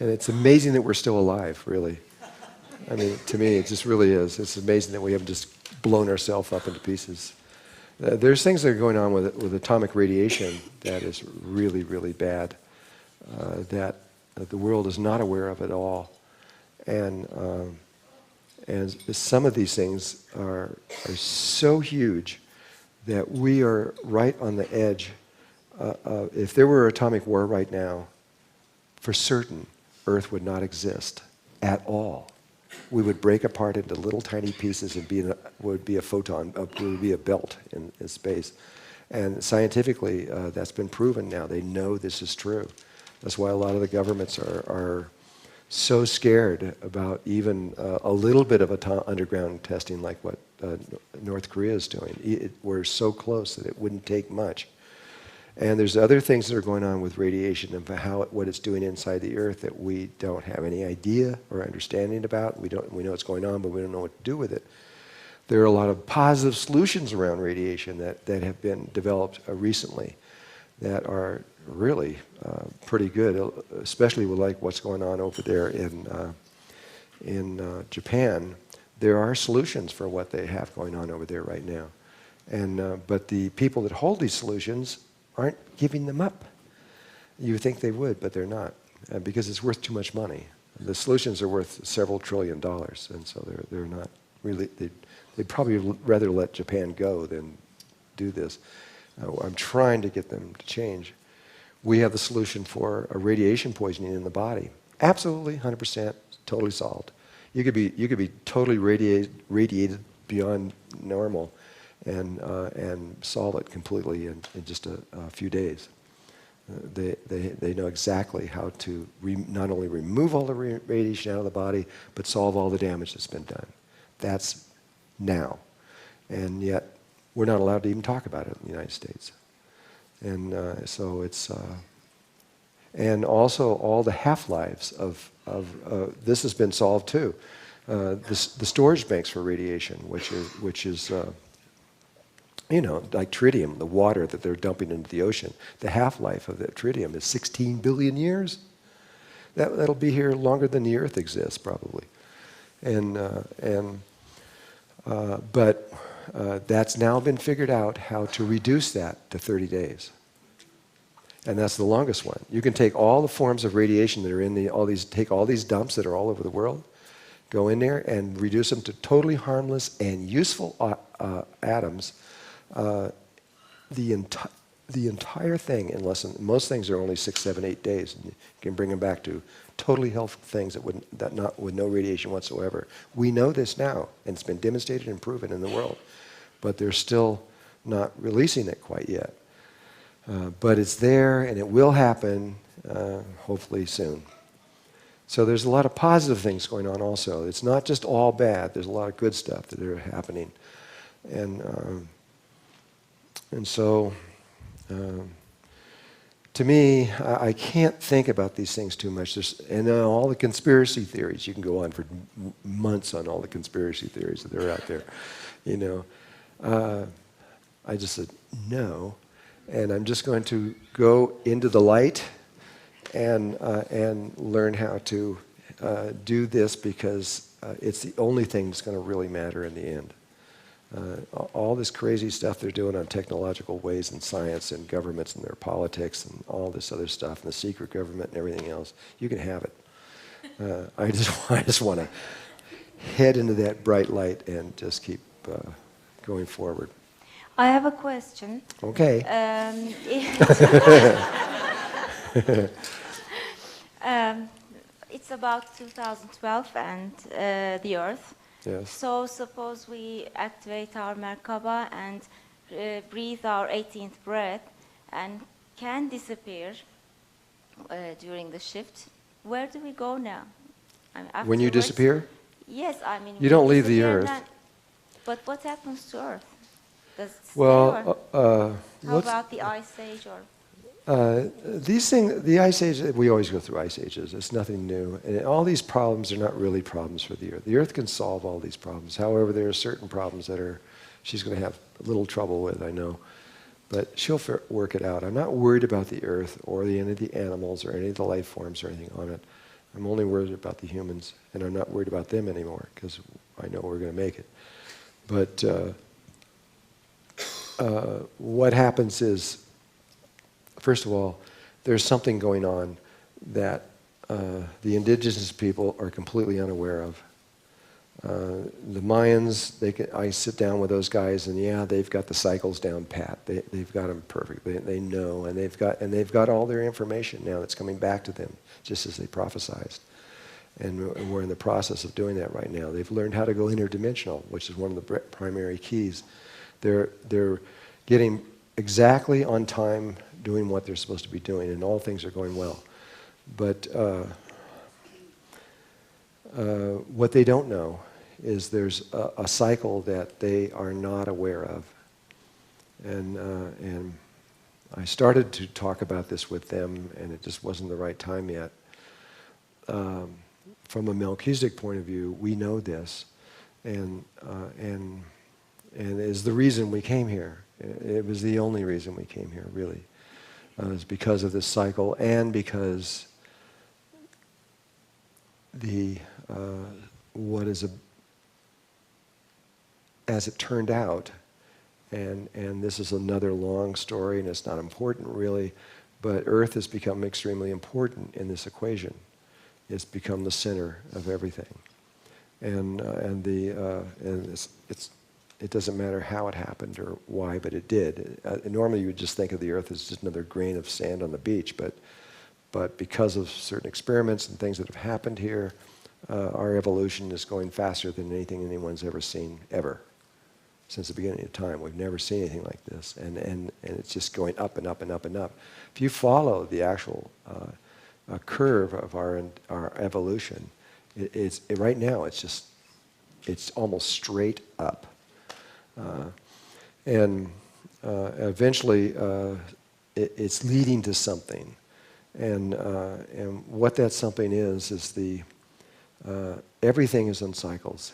And it's amazing that we're still alive, really. I mean, to me, it just really is. It's amazing that we haven't just blown ourselves up into pieces. There's things that are going on with atomic radiation that is really, really bad, that the world is not aware of at all. And some of these things are so huge that we are right on the edge. If there were atomic war right now, for certain, Earth would not exist at all. We would break apart into little tiny pieces and would be a photon, would be a belt in space. And scientifically, that's been proven now. They know this is true. That's why a lot of the governments are so scared about even a little bit of underground testing like what North Korea is doing. We're so close that it wouldn't take much. And there's other things that are going on with radiation and what it's doing inside the Earth that we don't have any idea or understanding about. We know what's going on, but we don't know what to do with it. There are a lot of positive solutions around radiation that have been developed recently that are really pretty good, especially with like what's going on over there in Japan. There are solutions for what they have going on over there right now, but the people that hold these solutions aren't giving them up. You think they would, but they're not, because it's worth too much money. The solutions are worth several $1 trillion, and so they're not really. They'd probably rather let Japan go than do this. I'm trying to get them to change. We have the solution for a radiation poisoning in the body. Absolutely, 100%, totally solved. You could be totally radiated beyond normal, and solve it completely in just a few days. They know exactly how to not only remove all the radiation out of the body, but solve all the damage that's been done. That's now. And yet, we're not allowed to even talk about it in the United States. And so it's... and also all the half-lives of this has been solved too. The storage banks for radiation, which is like tritium, the water that they're dumping into the ocean. The half-life of that tritium is 16 billion years. That'll be here longer than the Earth exists, probably. But that's now been figured out how to reduce that to 30 days. And that's the longest one. You can take all the forms of radiation that are in take all these dumps that are all over the world, go in there and reduce them to totally harmless and useful atoms. The entire thing in less than, most things are only 6, 7, 8 days. And you can bring them back to totally healthy things with no radiation whatsoever. We know this now, and it's been demonstrated and proven in the world, but they're still not releasing it quite yet. But it's there, and it will happen, hopefully soon. So there's a lot of positive things going on also. It's not just all bad. There's a lot of good stuff that are happening. And so, to me, I can't think about these things too much. And all the conspiracy theories, you can go on for months on all the conspiracy theories that are out there. I just said, no. And I'm just going to go into the light and learn how to do this, because it's the only thing that's going to really matter in the end. All this crazy stuff they're doing on technological ways and science and governments and their politics and all this other stuff and the secret government and everything else, you can have it. I just want to head into that bright light and just keep going forward. I have a question. Okay. It's about 2012 and the Earth. Yes. So suppose we activate our Merkaba and breathe our 18th breath and can disappear during the shift. Where do we go now? When you Afterwards- disappear? Yes, I mean... You don't leave the disappear Earth. but what happens to Earth? Does it stay Well, or how about the Ice Age or... these things, the Ice Age, we always go through Ice Ages. It's nothing new. And all these problems are not really problems for the Earth. The Earth can solve all these problems. However, there are certain problems that she's going to have a little trouble with, I know. But she'll work it out. I'm not worried about the Earth or any of the animals or any of the life forms or anything on it. I'm only worried about the humans. And I'm not worried about them anymore, because I know we're going to make it. But what happens is, first of all, there's something going on that the indigenous people are completely unaware of. The Mayans, I sit down with those guys, and yeah, they've got the cycles down pat. They've got them perfect. They know, and they've got all their information now that's coming back to them, just as they prophesized. And we're in the process of doing that right now. They've learned how to go interdimensional, which is one of the primary keys. They're getting exactly on time, doing what they're supposed to be doing, and all things are going well. But what they don't know is there's a cycle that they are not aware of. And I started to talk about this with them, and it just wasn't the right time yet. From a Melchizedek point of view, we know this, and is the reason we came here. It was the only reason we came here, really. Is because of this cycle, and because as it turned out, and this is another long story, and it's not important really, but Earth has become extremely important in this equation. It's become the center of everything, and it doesn't matter how it happened or why, but it did. Normally you would just think of the Earth as just another grain of sand on the beach, but because of certain experiments and things that have happened here, our evolution is going faster than anything anyone's ever seen, ever. Since the beginning of time, we've never seen anything like this, and it's just going up and up and up and up. If you follow the actual curve of our evolution, right now it's almost straight up. And eventually it's leading to something. And what that something is everything is in cycles.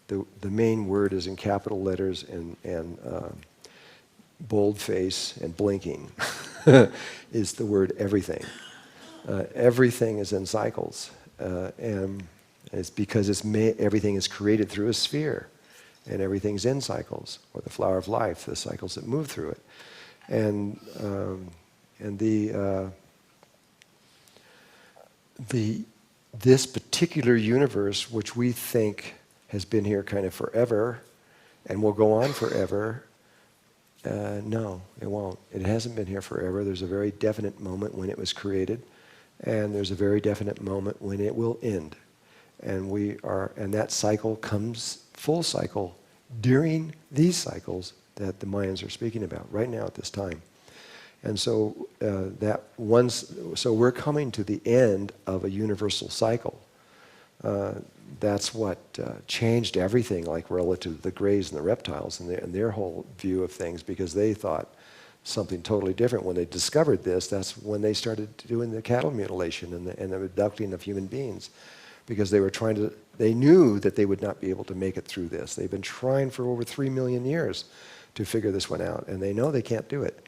The main word is in capital letters and boldface and blinking is the word everything. Everything is in cycles, and it's because everything is created through a sphere, and everything's in cycles, or the flower of life, the cycles that move through it, and this particular universe, which we think has been here kind of forever, and will go on forever. No, it won't. It hasn't been here forever. There's a very definite moment when it was created, and there's a very definite moment when it will end. And that cycle comes full cycle during these cycles that the Mayans are speaking about right now at this time. And so so we're coming to the end of a universal cycle. That's what changed everything, like relative to the Greys and the reptiles and their whole view of things, because they thought something totally different. When they discovered this, that's when they started doing the cattle mutilation and the abducting of human beings, because they knew that they would not be able to make it through this. They've been trying for over 3 million years to figure this one out, and they know they can't do it.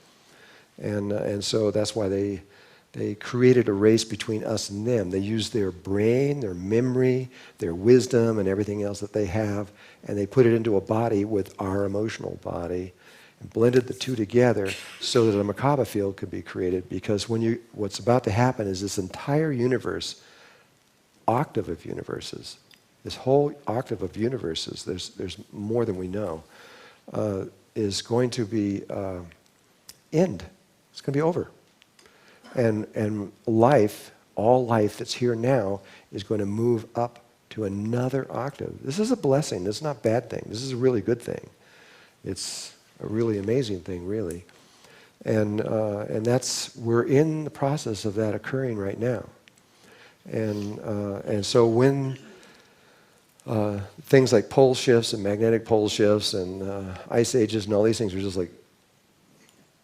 And so that's why they created a race between us and them. They used their brain, their memory, their wisdom, and everything else that they have, and they put it into a body with our emotional body, and blended the two together so that a Merkaba field could be created. Because what's about to happen is this entire universe, octave of universes, this whole octave of universes, there's more than we know, is going to be end. It's going to be over. And life, all life that's here now, is going to move up to another octave. This is a blessing. This is not a bad thing. This is a really good thing. It's a really amazing thing, really. And we're in the process of that occurring right now. And so when things like pole shifts and magnetic pole shifts and ice ages and all these things are just like,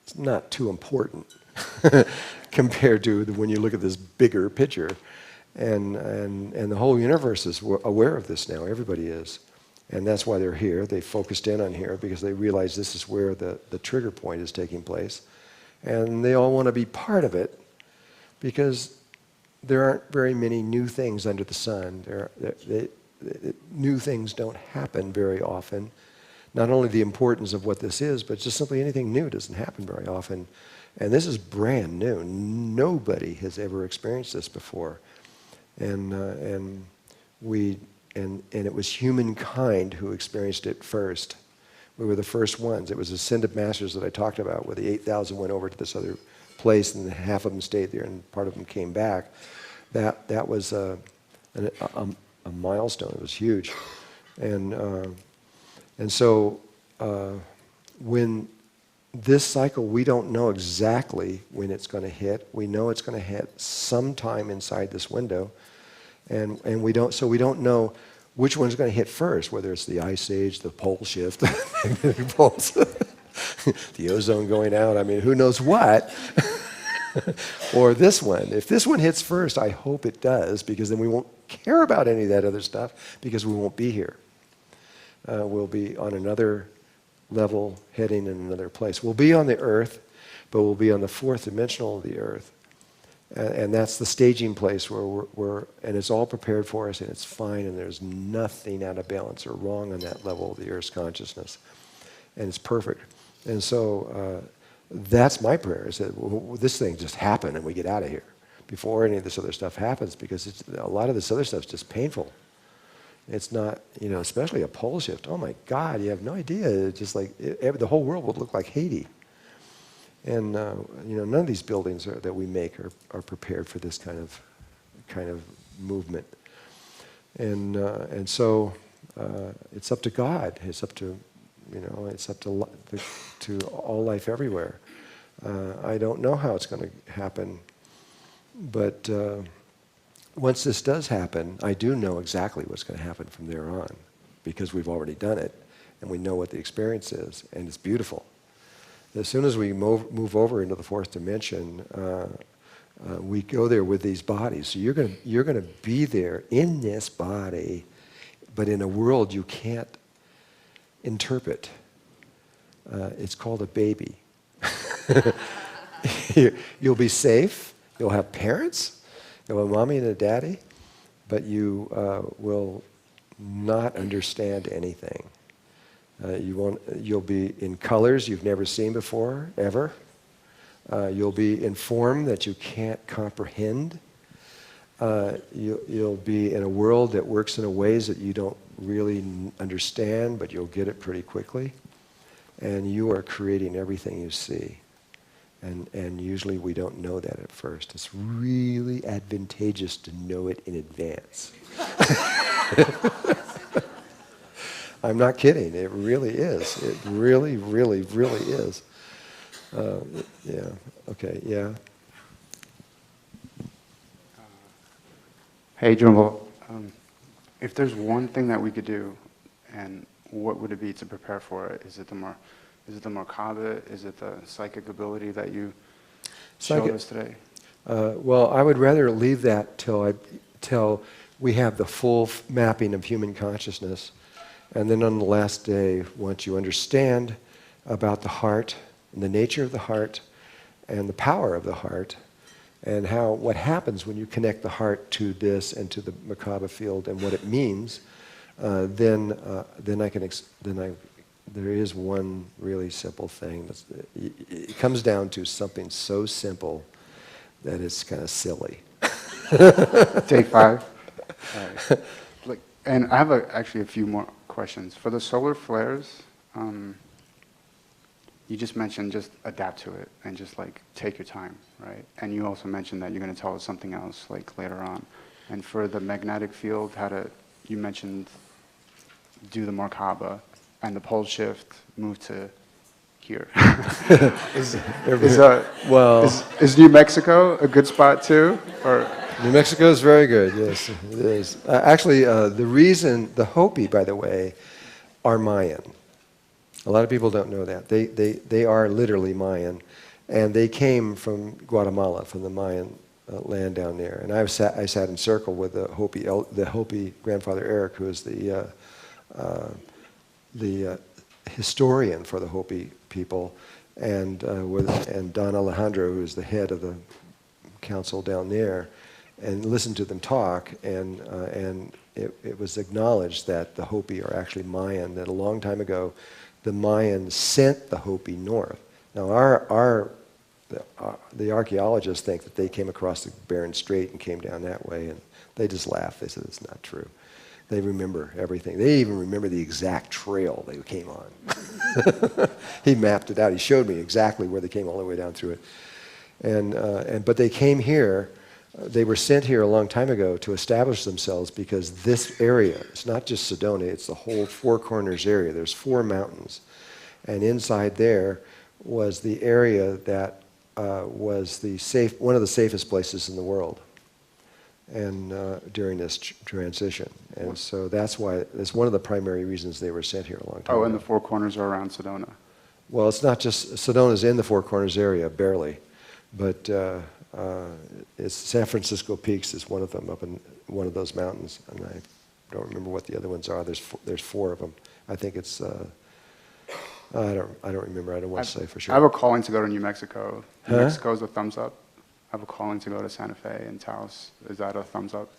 it's not too important compared to when you look at this bigger picture. And the whole universe is aware of this now. Everybody is. And that's why they're here. They focused in on here because they realize this is where the trigger point is taking place. And they all want to be part of it because there aren't very many new things under the sun. New things don't happen very often. Not only the importance of what this is, but just simply anything new doesn't happen very often. And this is brand new. Nobody has ever experienced this before. And it was humankind who experienced it first. We were the first ones. It was ascended masters that I talked about, where the 8,000 went over to this other place, and half of them stayed there, and part of them came back. That was a milestone. It was huge. And so when this cycle, we don't know exactly when it's going to hit. We know it's going to hit sometime inside this window, and we don't know which one's going to hit first, whether it's the ice age, the pole shift, the poles, the ozone going out. I mean, who knows what? Or this one. If this one hits first, I hope it does, because then we won't care about any of that other stuff, because we won't be here. We'll be on another level, heading in another place. We'll be on the earth, but we'll be on the fourth dimensional of the earth. And that's the staging place where and it's all prepared for us, and it's fine, and there's nothing out of balance or wrong on that level of the earth's consciousness. And it's perfect. And so that's my prayer, is that this thing just happen and we get out of here before any of this other stuff happens, because a lot of this other stuff's just painful. It's not, especially a pole shift. Oh my God, you have no idea. It's just like the whole world would look like Haiti. And none of these buildings that we make are prepared for this kind of movement. And so it's up to God. It's up to to all life everywhere. I don't know how it's going to happen, but once this does happen, I do know exactly what's going to happen from there on, because we've already done it, and we know what the experience is, and it's beautiful. As soon as we move over into the fourth dimension, We go there with these bodies. So you're going to be there in this body, but in a world you can't interpret. It's called a baby. You'll be safe. You'll have parents. You'll have a mommy and a daddy, but you will not understand anything. You'll be in colors you've never seen before, ever. You'll be in form that you can't comprehend. You'll be in a world that works in ways that you don't really understand, but you'll get it pretty quickly. And you are creating everything you see. And usually we don't know that at first. It's really advantageous to know it in advance. I'm not kidding. It really is. It really, really, really is. Yeah. Okay. Yeah. Hey, Jumbo. If there's one thing that we could do, and what would it be to prepare for it? Is it the Merkaba? Is it the psychic ability that you showed us today? Well, I would rather leave that till we have the full mapping of human consciousness. And then on the last day, once you understand about the heart and the nature of the heart and the power of the heart and what happens when you connect the heart to this and to the Merkaba field and what it means, then there is one really simple thing. It comes down to something so simple that it's kind of silly. Take 5. All right. And I have actually a few more questions. For the solar flares, you just mentioned just adapt to it and just take your time, right? And you also mentioned that you're going to tell us something else later on. And for the magnetic field, you mentioned do the Merkaba and the pole shift move to here. Is New Mexico a good spot too? Or New Mexico is very good, yes, it is. Actually, the Hopi, by the way, are Mayan. A lot of people don't know that. They are literally Mayan, and they came from Guatemala, from the Mayan land down there. And I sat in circle with the Hopi grandfather Eric, who is the historian for the Hopi people, and Don Alejandro, who is the head of the council down there, and listened to them talk, and it was acknowledged that the Hopi are actually Mayan, that a long time ago the Mayans sent the Hopi north. Now the archaeologists think that they came across the Bering Strait and came down that way, and they just laugh. They said it's not true. They remember everything. They even remember the exact trail they came on. He mapped it out. He showed me exactly where they came all the way down through it. But they came here. They were sent here a long time ago to establish themselves because this area, it's not just Sedona, it's the whole Four Corners area. There's 4 mountains. And inside there was the area that was one of the safest places in the world. And during this transition. And so that's one of the primary reasons they were sent here a long time ago. and the 4 corners are around Sedona. Well, it's not just, Sedona's in the Four Corners area, barely. But it's San Francisco Peaks is one of them, up in one of those mountains. And I don't remember what the other ones are. There's 4 of them. I think it's, I don't remember. I don't want to say for sure. I have a calling to go to New Mexico. New Huh? Mexico is a thumbs up. I have a calling to go to Santa Fe and Taos. Is that a thumbs up?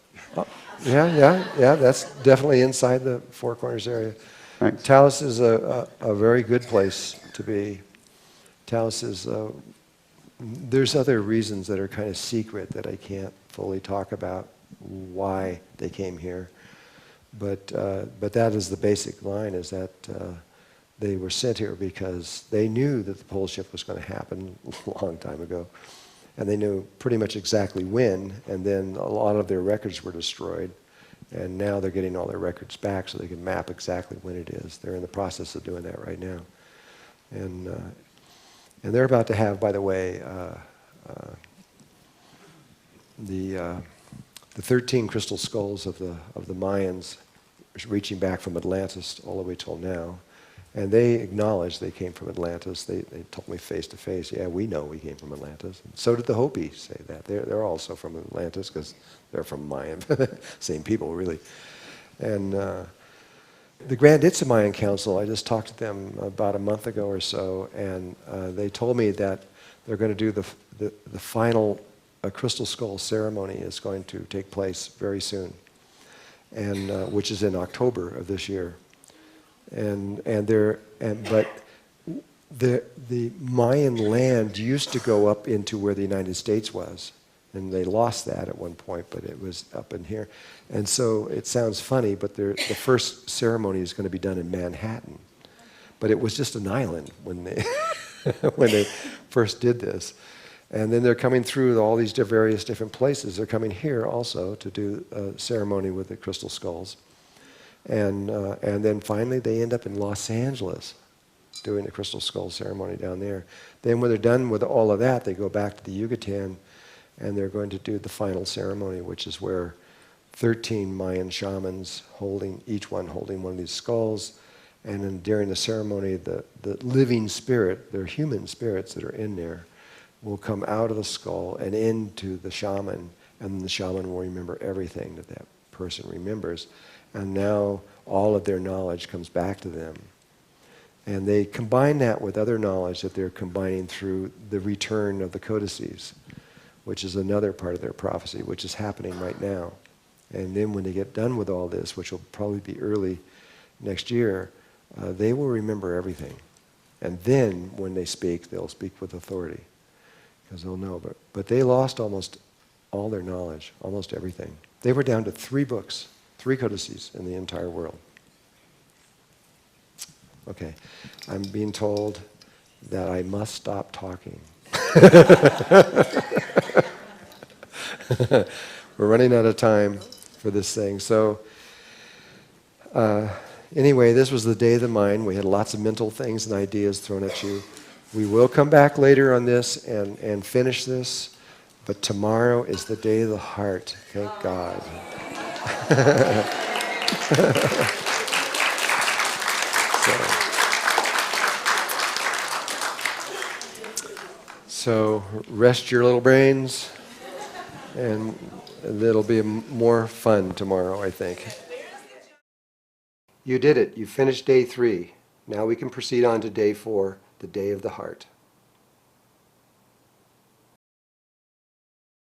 Yeah, that's definitely inside the Four Corners area. Thanks. Taos is a very good place to be. Taos is, there's other reasons that are kind of secret that I can't fully talk about why they came here. But that is the basic line, is that they were sent here because they knew that the pole shift was going to happen a long time ago. And they knew pretty much exactly when, and then a lot of their records were destroyed. And now they're getting all their records back so they can map exactly when it is. They're in the process of doing that right now. And they're about to have, by the way, the 13 crystal skulls of the Mayans reaching back from Atlantis all the way till now. And they acknowledged they came from Atlantis. They told me face to face, yeah, we know we came from Atlantis. And so did the Hopi say that. They're also from Atlantis because they're from Mayan. Same people, really. And the Grand Itza Mayan Council, I just talked to them about a month ago or so, and they told me that they're going to do the final crystal skull ceremony is going to take place very soon, and which is in October of this year. But the Mayan land used to go up into where the United States was, and they lost that at one point, but it was up in here. And so it sounds funny, but the first ceremony is going to be done in Manhattan. But it was just an island when they when they first did this. And then they're coming through all these various different places. They're coming here also to do a ceremony with the crystal skulls. And then finally they end up in Los Angeles doing the crystal skull ceremony down there. Then when they're done with all of that, they go back to the Yucatan and they're going to do the final ceremony, which is where 13 Mayan shamans each one holding one of these skulls. And then during the ceremony, the living spirit, their human spirits that are in there, will come out of the skull and into the shaman, and the shaman will remember everything that person remembers. And now all of their knowledge comes back to them. And they combine that with other knowledge that they're combining through the return of the codices, which is another part of their prophecy, which is happening right now. And then when they get done with all this, which will probably be early next year, they will remember everything. And then when they speak, they'll speak with authority, because they'll know. But they lost almost all their knowledge, almost everything. They were down to 3 books. 3 codices in the entire world. Okay, I'm being told that I must stop talking. We're running out of time for this thing. So anyway, this was the day of the mind. We had lots of mental things and ideas thrown at you. We will come back later on this and finish this, but tomorrow is the day of the heart. Thank God. So rest your little brains, and it'll be more fun tomorrow, I think. You did it. You finished day 3. Now we can proceed on to day 4, the day of the heart.